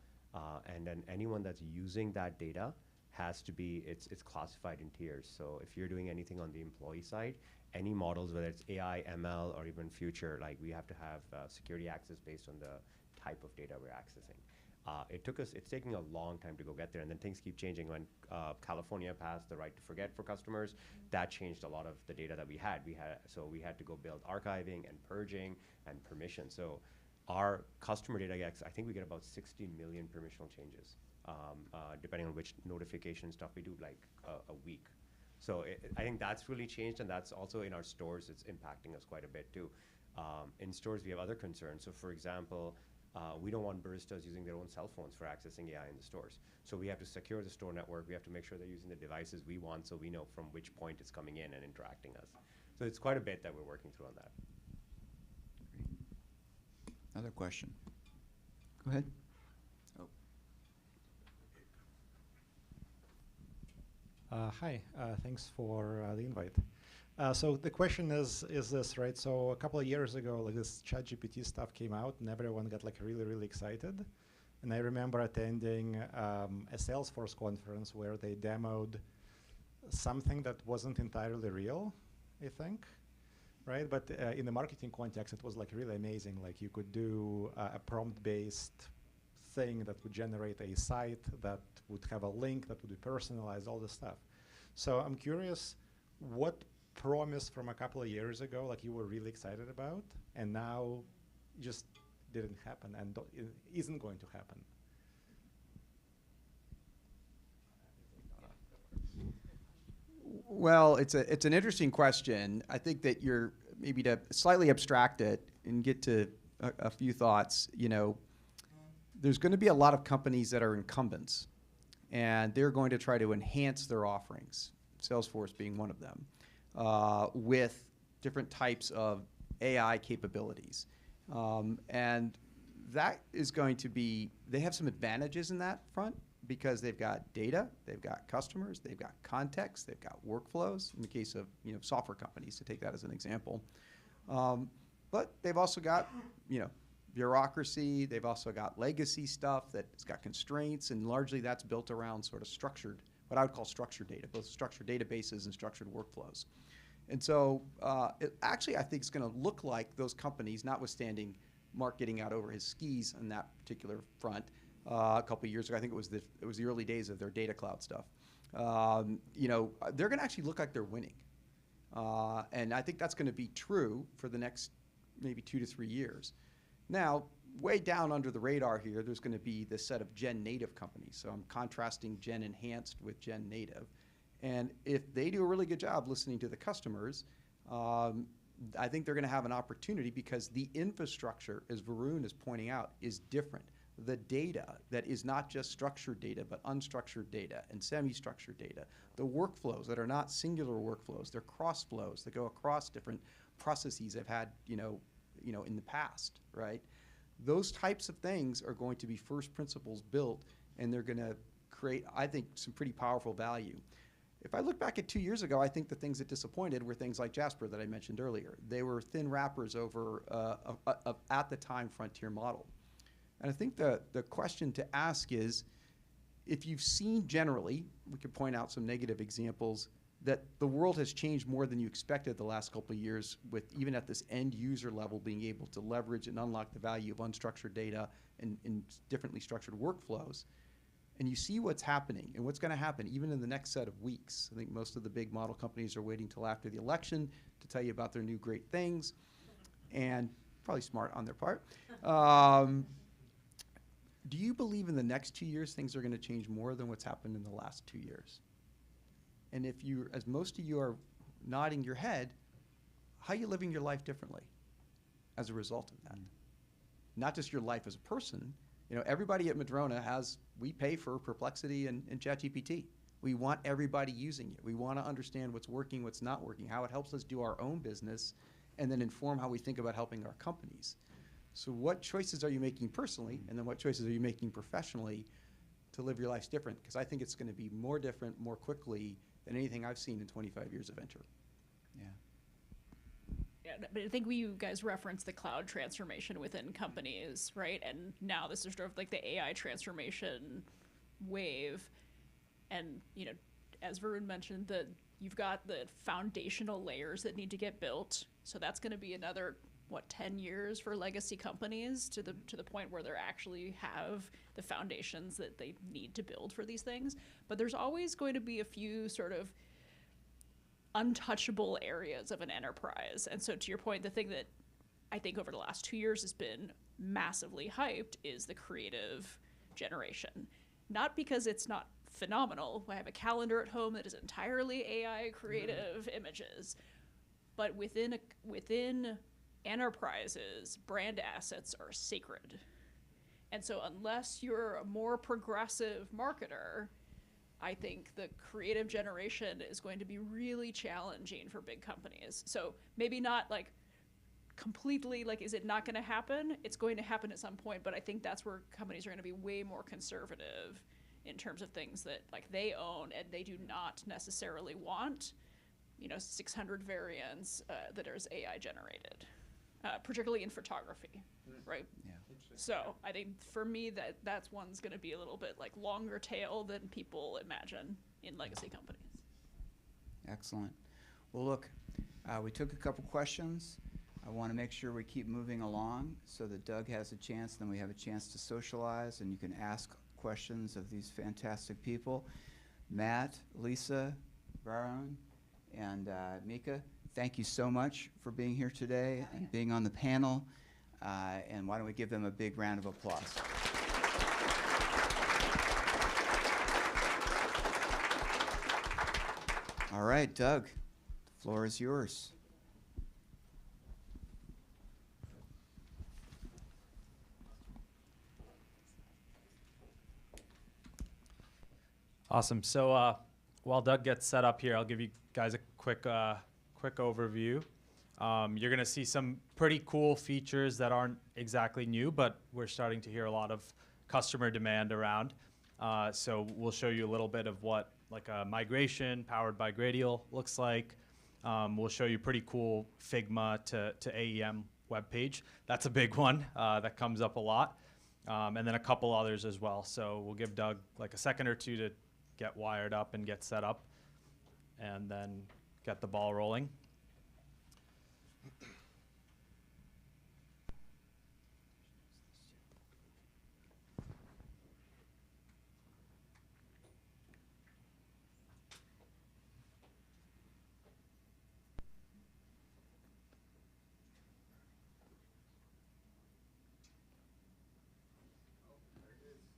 Speaker 5: And then anyone that's using that data has to be, it's classified in tiers. So if you're doing anything on the employee side, any models, whether it's AI, ML, or even future, like we have to have security access based on the type of data we're accessing. It's taking a long time to go get there, and then things keep changing. When California passed the right to forget for customers, that changed a lot of the data that we had. So we had to go build archiving and purging and permission. So our customer data gets, I think we get about 60 million permissional changes, depending on which notification stuff we do, like a week. So I think that's really changed, and that's also in our stores. It's impacting us quite a bit too. In stores, we have other concerns. So for example, we don't want baristas using their own cell phones for accessing AI in the stores. So we have to secure the store network. We have to make sure they're using the devices we want so we know from which point it's coming in and interacting us. So it's quite a bit that we're working through on that.
Speaker 1: Another question. Go ahead. Oh.
Speaker 7: Hi, thanks for the invite. So the question is this, right? So a couple of years ago, like this ChatGPT stuff came out and everyone got like really, really excited. And I remember attending a Salesforce conference where they demoed something that wasn't entirely real, I think, right? But in the marketing context, it was like really amazing. Like you could do a prompt-based thing that would generate a site that would have a link that would be personalized, all this stuff. So I'm curious, what promise from a couple of years ago, like you were really excited about, and now just didn't happen and isn't going to happen?
Speaker 1: Well, it's an interesting question. I think that you're maybe to slightly abstract it and get to a few thoughts. You know, there's going to be a lot of companies that are incumbents, and they're going to try to enhance their offerings, Salesforce being one of them, with different types of AI capabilities. And that is going to be, they have some advantages in that front because they've got data, they've got customers, they've got context, they've got workflows, in the case of software companies, to take that as an example. But they've also got bureaucracy, they've also got legacy stuff that's got constraints, and largely that's built around sort of structured, what I would call structured data, both structured databases and structured workflows. And so actually I think it's going to look like those companies, notwithstanding Mark getting out over his skis on that particular front a couple of years ago. I think it was the early days of their data cloud stuff. They're going to actually look like they're winning. And I think that's going to be true for the next maybe 2 to 3 years. Now, way down under the radar here, there's going to be this set of Gen native companies. So I'm contrasting Gen enhanced with Gen native. And if they do a really good job listening to the customers, I think they're going to have an opportunity because the infrastructure, as Varun is pointing out, is different. The data that is not just structured data, but unstructured data and semi-structured data. The workflows that are not singular workflows, they're cross flows that go across different processes they've had, in the past, right? Those types of things are going to be first principles built, and they're going to create, I think, some pretty powerful value. If I look back at 2 years ago, I think the things that disappointed were things like Jasper that I mentioned earlier. They were thin wrappers over at the time frontier model. And I think the question to ask is, if you've seen generally, we could point out some negative examples, that the world has changed more than you expected the last couple of years, with even at this end user level being able to leverage and unlock the value of unstructured data and differently structured workflows. And you see what's happening and what's going to happen even in the next set of weeks. I think most of the big model companies are waiting till after the election to tell you about their new great things, and probably smart on their part. Do you believe in the next 2 years things are going to change more than what's happened in the last 2 years? And if you, as most of you are nodding your head, how are you living your life differently as a result of that? Not just your life as a person,
Speaker 2: You know, everybody at Madrona we pay for Perplexity and ChatGPT. We want everybody using it. We want to understand what's working, what's not working, how it helps us do our own business, and then inform how we think about helping our companies. So what choices are you making personally, and then what choices are you making professionally to live your lives different? Because I think it's going to be more different more quickly than anything I've seen in 25 years of venture.
Speaker 1: Yeah.
Speaker 4: Yeah, but I think you guys referenced the cloud transformation within companies, right? And now this is sort of like the AI transformation wave. And, you know, as Varun mentioned, that you've got the foundational layers that need to get built. So that's going to be another, 10 years for legacy companies to the point where they actually have the foundations that they need to build for these things. But there's always going to be a few sort of untouchable areas of an enterprise. And so to your point, the thing that I think over the last 2 years has been massively hyped is the creative generation. Not because it's not phenomenal. I have a calendar at home that is entirely AI creative images. But within enterprises, brand assets are sacred. And so unless you're a more progressive marketer, I think the creative generation is going to be really challenging for big companies. So maybe not like completely like, is it not going to happen? It's going to happen at some point, but I think that's where companies are going to be way more conservative in terms of things that like they own and they do not necessarily want, 600 variants that are AI generated, particularly in photography, right?
Speaker 1: Yeah.
Speaker 4: So I think for me that's one's going to be a little bit like longer tail than people imagine in legacy companies.
Speaker 1: Excellent. Well, look, we took a couple questions. I want to make sure we keep moving along so that Doug has a chance, then we have a chance to socialize and you can ask questions of these fantastic people. Matt, Lisa, Varun, and Mika, thank you so much for being here today and being on the panel. And why don't we give them a big round of applause. All right, Doug, the floor is yours.
Speaker 8: Awesome. So while Doug gets set up here, I'll give you guys a quick overview. You're going to see some pretty cool features that aren't exactly new, but we're starting to hear a lot of customer demand around. So we'll show you a little bit of what like a migration powered by Gradial looks like. We'll show you pretty cool Figma to AEM web page. That's a big one that comes up a lot. And then a couple others as well. So we'll give Doug like a second or two to get wired up and get set up and then get the ball rolling.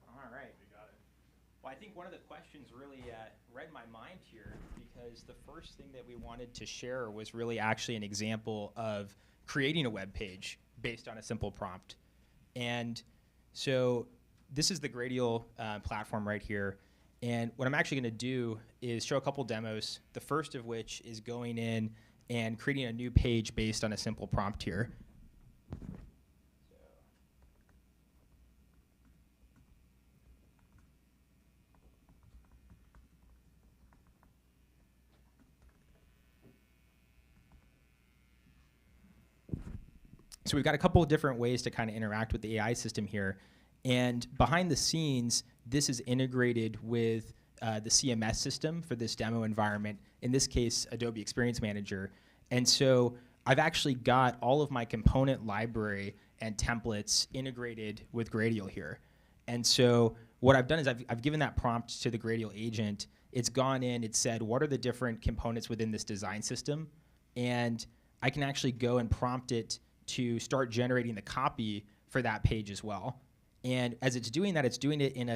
Speaker 9: All right. Well, I think one of the questions really read my mind here because the first thing that we wanted to share was really actually an example of creating a web page based on a simple prompt. And so this is the Gradial platform right here. And what I'm actually going to do is show a couple demos, the first of which is going in and creating a new page based on a simple prompt here. So we've got a couple of different ways to kind of interact with the AI system here. And behind the scenes, this is integrated with the CMS system for this demo environment, in this case, Adobe Experience Manager. And so I've actually got all of my component library and templates integrated with Gradial here. And so what I've done is I've given that prompt to the Gradial agent. It's gone in, it said, what are the different components within this design system? And I can actually go and prompt it to start generating the copy for that page as well. And as it's doing that, it's doing it in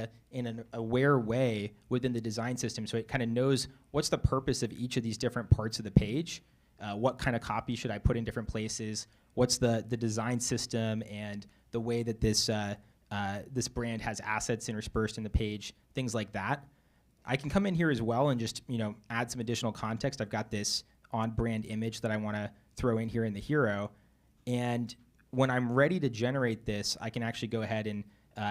Speaker 9: an aware way within the design system, so it kind of knows what's the purpose of each of these different parts of the page, what kind of copy should I put in different places, what's the design system and the way that this this brand has assets interspersed in the page, things like that. I can come in here as well and just add some additional context. I've got this on-brand image that I want to throw in here in the hero, and when I'm ready to generate this, I can actually go ahead and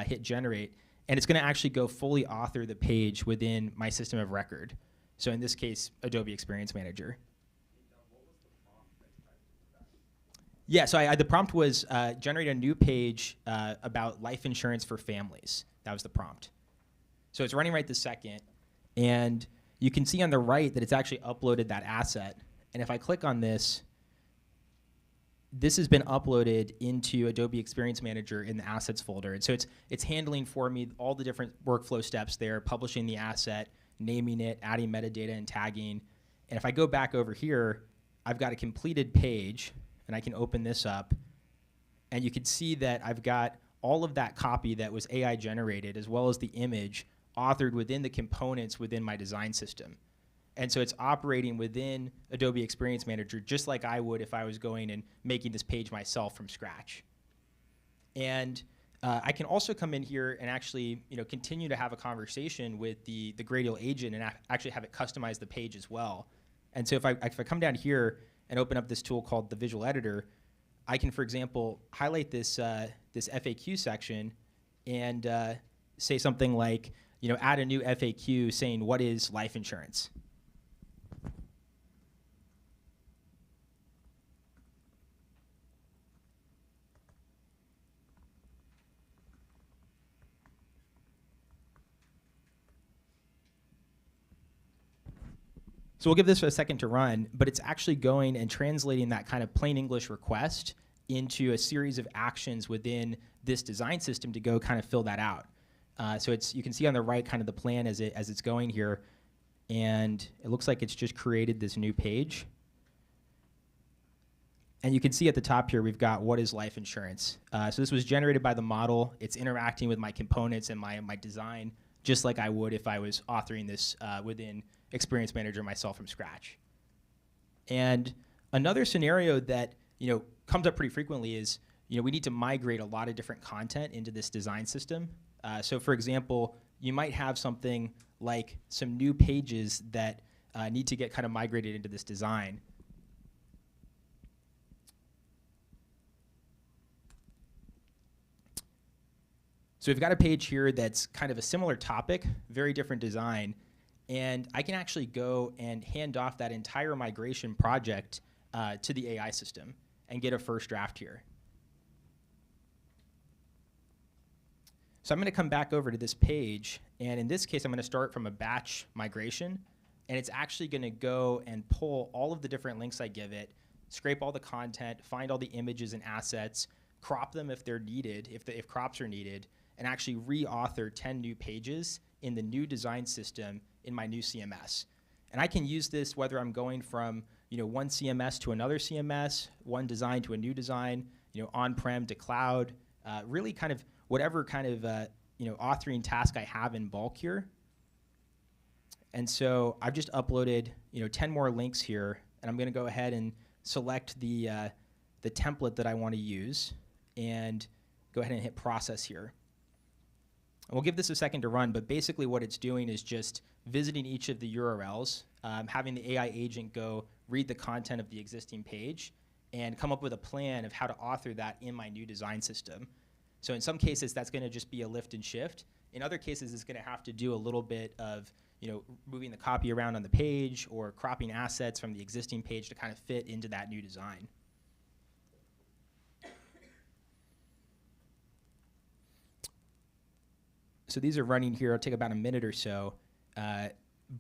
Speaker 9: hit generate, and it's going to actually go fully author the page within my system of record. So in this case, Adobe Experience Manager. Yeah, so the prompt was generate a new page about life insurance for families. That was the prompt. So it's running right this second, and you can see on the right that it's actually uploaded that asset. And if I click on this, this has been uploaded into Adobe Experience Manager in the Assets folder. And so it's handling for me all the different workflow steps there, publishing the asset, naming it, adding metadata and tagging. And if I go back over here, I've got a completed page, and I can open this up. And you can see that I've got all of that copy that was AI generated, as well as the image authored within the components within my design system. And so it's operating within Adobe Experience Manager just like I would if I was going and making this page myself from scratch. And I can also come in here and actually continue to have a conversation with the Gradial agent and actually have it customize the page as well. And so if I come down here and open up this tool called the Visual Editor, I can, for example, highlight this, this FAQ section and say something like, add a new FAQ saying, what is life insurance? So we'll give this a second to run, but it's actually going and translating that kind of plain English request into a series of actions within this design system to go kind of fill that out. So you can see on the right kind of the plan as it's going here, and it looks like it's just created this new page. And you can see at the top here we've got what is life insurance. So this was generated by the model. It's interacting with my components and my design just like I would if I was authoring this within Experience Manager myself from scratch. And another scenario that comes up pretty frequently is we need to migrate a lot of different content into this design system. So for example, you might have something like some new pages that need to get kind of migrated into this design. So we've got a page here that's kind of a similar topic, very different design, and I can actually go and hand off that entire migration project to the AI system and get a first draft here. So I'm going to come back over to this page, and in this case, I'm going to start from a batch migration, and it's actually going to go and pull all of the different links I give it, scrape all the content, find all the images and assets, crop them if they're needed, if crops are needed, and actually re-author 10 new pages in the new design system in my new CMS. And I can use this whether I'm going from one CMS to another CMS, one design to a new design, on-prem to cloud, really kind of whatever kind of authoring task I have in bulk here. And so I've just uploaded 10 more links here, and I'm going to go ahead and select the template that I want to use and go ahead and hit process here. And we'll give this a second to run, but basically what it's doing is just visiting each of the URLs, having the AI agent go read the content of the existing page, and come up with a plan of how to author that in my new design system. So in some cases, that's going to just be a lift and shift. In other cases, it's going to have to do a little bit of moving the copy around on the page or cropping assets from the existing page to kind of fit into that new design. So these are running here. It'll take about a minute or so.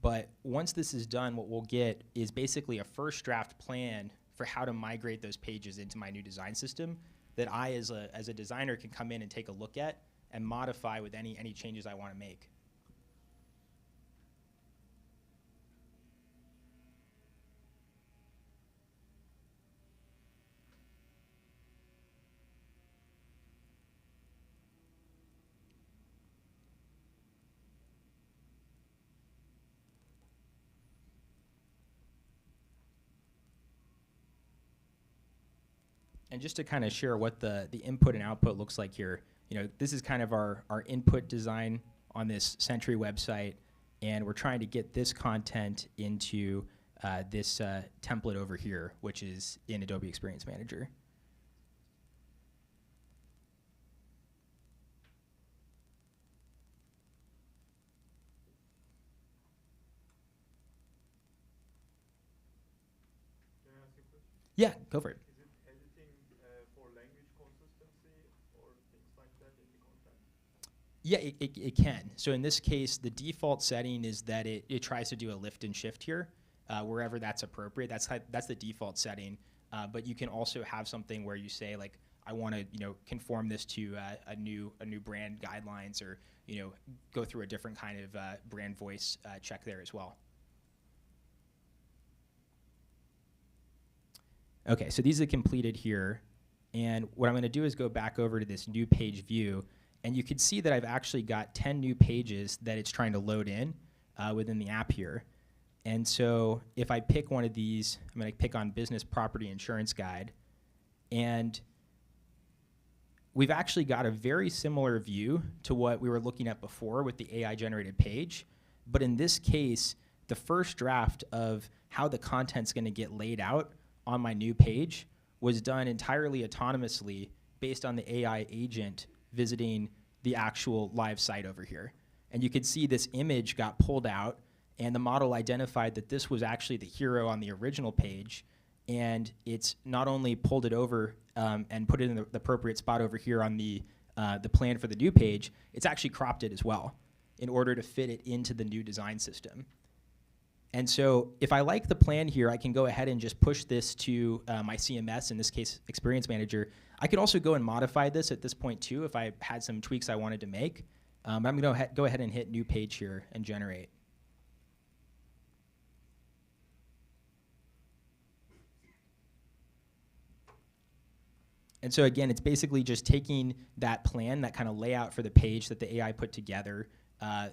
Speaker 9: But once this is done, what we'll get is basically a first draft plan for how to migrate those pages into my new design system that I, as a designer, can come in and take a look at and modify with any changes I want to make. And just to kind of share what the input and output looks like here, this is kind of our input design on this Sentry website, and we're trying to get this content into this template over here, which is in Adobe Experience Manager.
Speaker 10: Can I ask you a question?
Speaker 9: Yeah, go for it.
Speaker 10: Is it editing for language consistency or things like that in the content?
Speaker 9: Yeah, it can. So in this case, the default setting is that it tries to do a lift and shift here, wherever that's appropriate. That's the default setting. But you can also have something where you say, like, I want to conform this to a new brand guidelines, or go through a different kind of brand voice check there as well. Okay, so these are completed here, and what I'm going to do is go back over to this new page view, and you can see that I've actually got 10 new pages that it's trying to load in within the app here. And so if I pick one of these, I'm going to pick on Business Property Insurance Guide, and we've actually got a very similar view to what we were looking at before with the AI-generated page. But in this case, the first draft of how the content's going to get laid out on my new page was done entirely autonomously based on the AI agent visiting the actual live site over here. And you could see this image got pulled out, and the model identified that this was actually the hero on the original page, and it's not only pulled it over and put it in the appropriate spot over here on the plan for the new page, it's actually cropped it as well in order to fit it into the new design system. And so if I like the plan here, I can go ahead and just push this to my CMS, in this case, Experience Manager. I could also go and modify this at this point too if I had some tweaks I wanted to make. I'm going to go ahead and hit New Page here and generate. And so again, it's basically just taking that plan, that kind of layout for the page that the AI put together,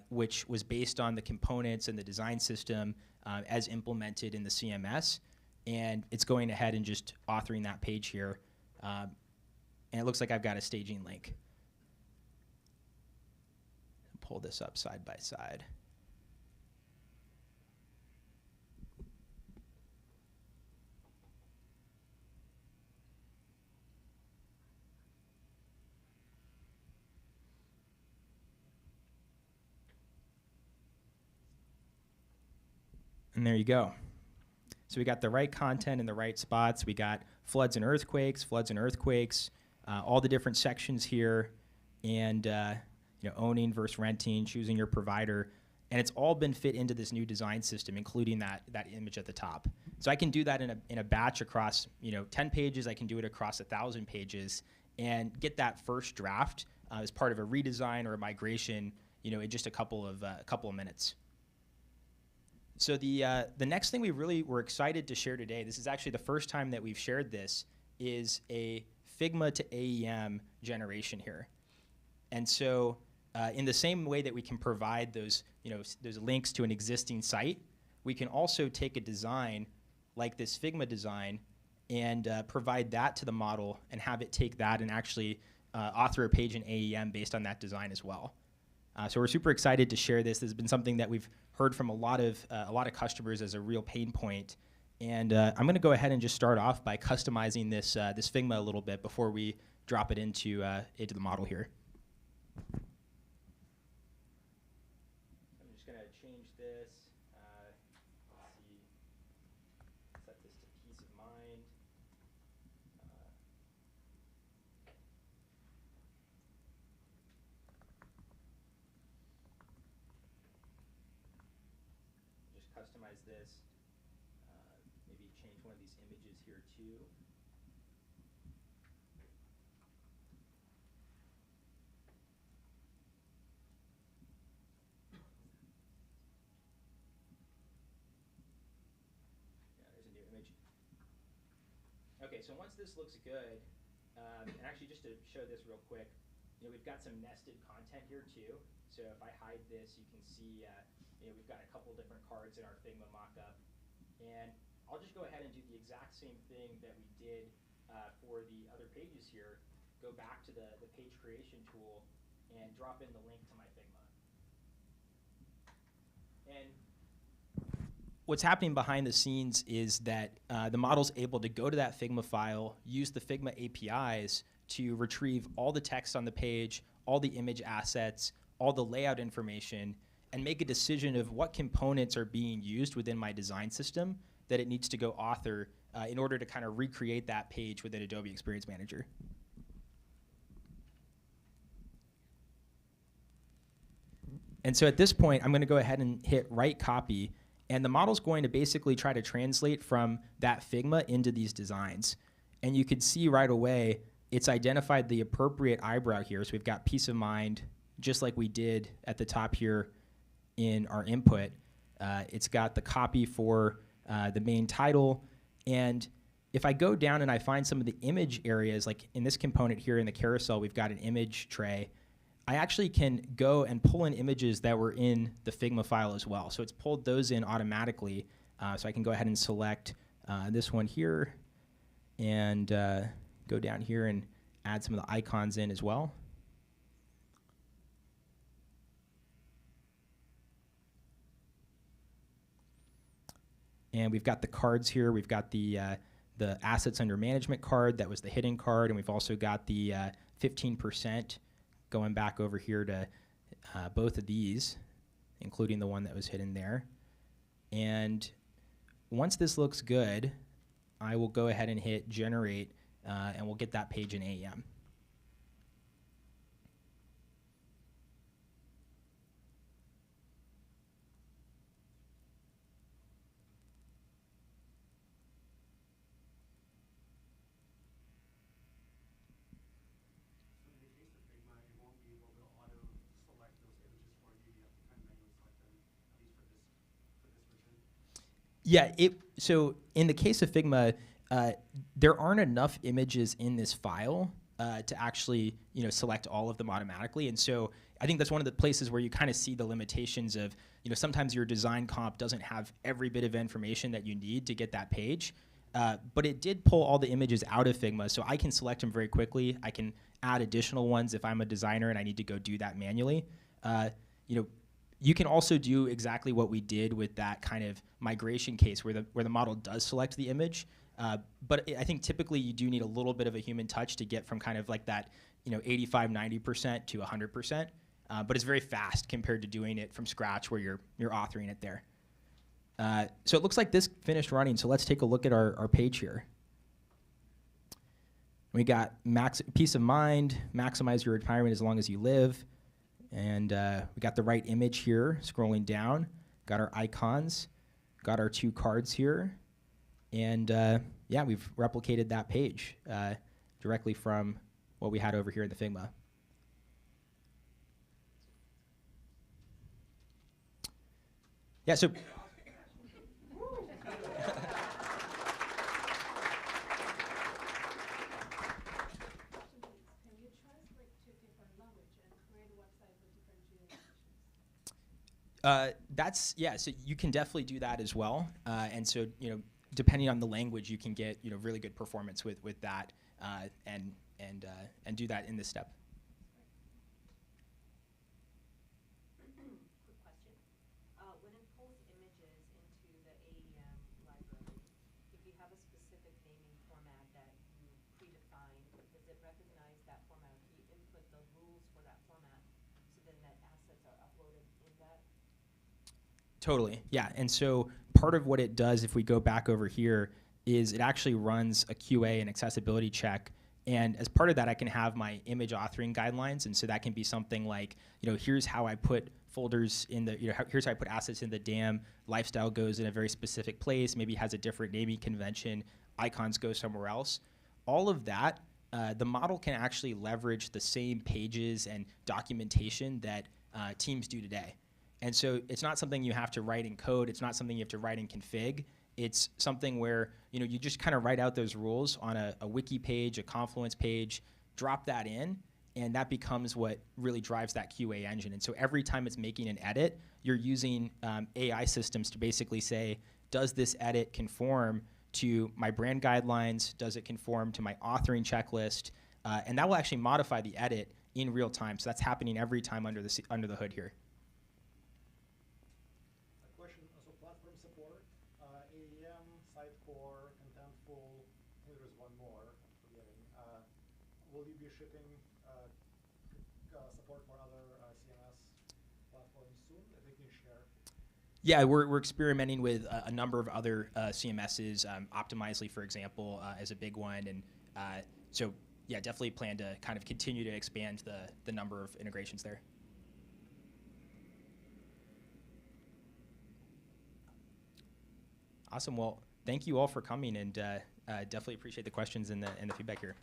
Speaker 9: which was based on the components and the design system as implemented in the CMS. And it's going ahead and just authoring that page here. And it looks like I've got a staging link. Pull this up side by side. And there you go. So we got the right content in the right spots. We got floods and earthquakes, all the different sections here, and owning versus renting, choosing your provider, and it's all been fit into this new design system, including that image at the top. So I can do that in a batch across 10 pages. I can do it across 1,000 pages, and get that first draft as part of a redesign or a migration, in just a couple of minutes. So the next thing we really were excited to share today, this is actually the first time that we've shared this, is a Figma to AEM generation here. And so in the same way that we can provide those links to an existing site, we can also take a design like this Figma design and provide that to the model and have it take that and actually author a page in AEM based on that design as well. So we're super excited to share this. This has been something that we've heard from a lot of customers as a real pain point. And I'm going to go ahead and just start off by customizing this Figma a little bit before we drop it into the model here. I'm just going to change this. Let's see. Set this to peace of mind. Just customize this. Maybe change one of these images here too. Okay, so once this looks good, and actually just to show this real quick, we've got some nested content here too. So if I hide this, you can see we've got a couple different cards in our Figma mockup. And I'll just go ahead and do the exact same thing that we did for the other pages here. go back to the page creation tool and drop in the link to my Figma. And what's happening behind the scenes is that the model's able to go to that Figma file, use the Figma APIs to retrieve all the text on the page, all the image assets, all the layout information, and make a decision of what components are being used within my design system that it needs to go author in order to kind of recreate that page within Adobe Experience Manager. And so at this point, I'm going to go ahead and hit write copy, and the model's going to basically try to translate from that Figma into these designs. And you could see right away, it's identified the appropriate eyebrow here. So we've got peace of mind, just like we did at the top here in our input. It's got the copy for the main title. And if I go down and I find some of the image areas, like in this component here in the carousel, we've got an image tray. I actually can go and pull in images that were in the Figma file as well. So it's pulled those in automatically. So I can go ahead and select this one here and go down here and add some of the icons in as well. And we've got the cards here. We've got the assets under management card. That was the hidden card. And we've also got the 15% going back over here to both of these, including the one that was hidden there. And once this looks good, I will go ahead and hit generate, and we'll get that page in AEM. Yeah, so in the case of Figma, there aren't enough images in this file to actually select all of them automatically. And so I think that's one of the places where you kind of see the limitations of, sometimes your design comp doesn't have every bit of information that you need to get that page. But it did pull all the images out of Figma, so I can select them very quickly. I can add additional ones if I'm a designer and I need to go do that manually. You can also do exactly what we did with that kind of migration case where the model does select the image. But I think typically you do need a little bit of a human touch to get from kind of like that 85, 90% to 100%. But it's very fast compared to doing it from scratch where you're authoring it there. So it looks like this finished running, so let's take a look at our page here. We got peace of mind, maximize your retirement as long as you live. And we got the right image here, scrolling down. Got our icons, got our 2 cards here. And yeah, we've replicated that page directly from what we had over here in the Figma. Yeah, so so you can definitely do that as well. And so, depending on the language, you can get, really good performance with that and do that in this step.
Speaker 3: Quick question. When it pulls images into the AEM library, if you have a specific naming format that you predefine, does it recognize that format? Can you input the rules for that format so then that assets are uploaded in that?
Speaker 9: Totally, yeah. And so part of what it does, if we go back over here, is it actually runs a QA and accessibility check. And as part of that, I can have my image authoring guidelines. And so that can be something like, here's how I put folders in the, here's how I put assets in the DAM. Lifestyle goes in a very specific place, maybe has a different naming convention. Icons go somewhere else. All of that, the model can actually leverage the same pages and documentation that teams do today. And so it's not something you have to write in code. It's not something you have to write in config. It's something where you just kind of write out those rules on a wiki page, a Confluence page, drop that in, and that becomes what really drives that QA engine. And so every time it's making an edit, you're using AI systems to basically say, does this edit conform to my brand guidelines? Does it conform to my authoring checklist? and that will actually modify the edit in real time. So that's happening every time under the hood here.
Speaker 7: A question, so platform support, AEM, Sitecore, Contentful, I think there's one more, I'm forgetting. Will you be shipping support for other CMS platforms soon that they can share?
Speaker 9: Yeah, we're experimenting with a number of other CMSs. Optimizely, for example, is a big one, and so yeah, definitely plan to kind of continue to expand the number of integrations there. Awesome. Well, thank you all for coming, and definitely appreciate the questions and the feedback here.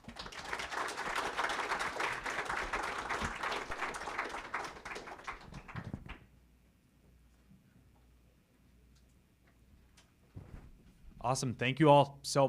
Speaker 8: Awesome. Thank you all so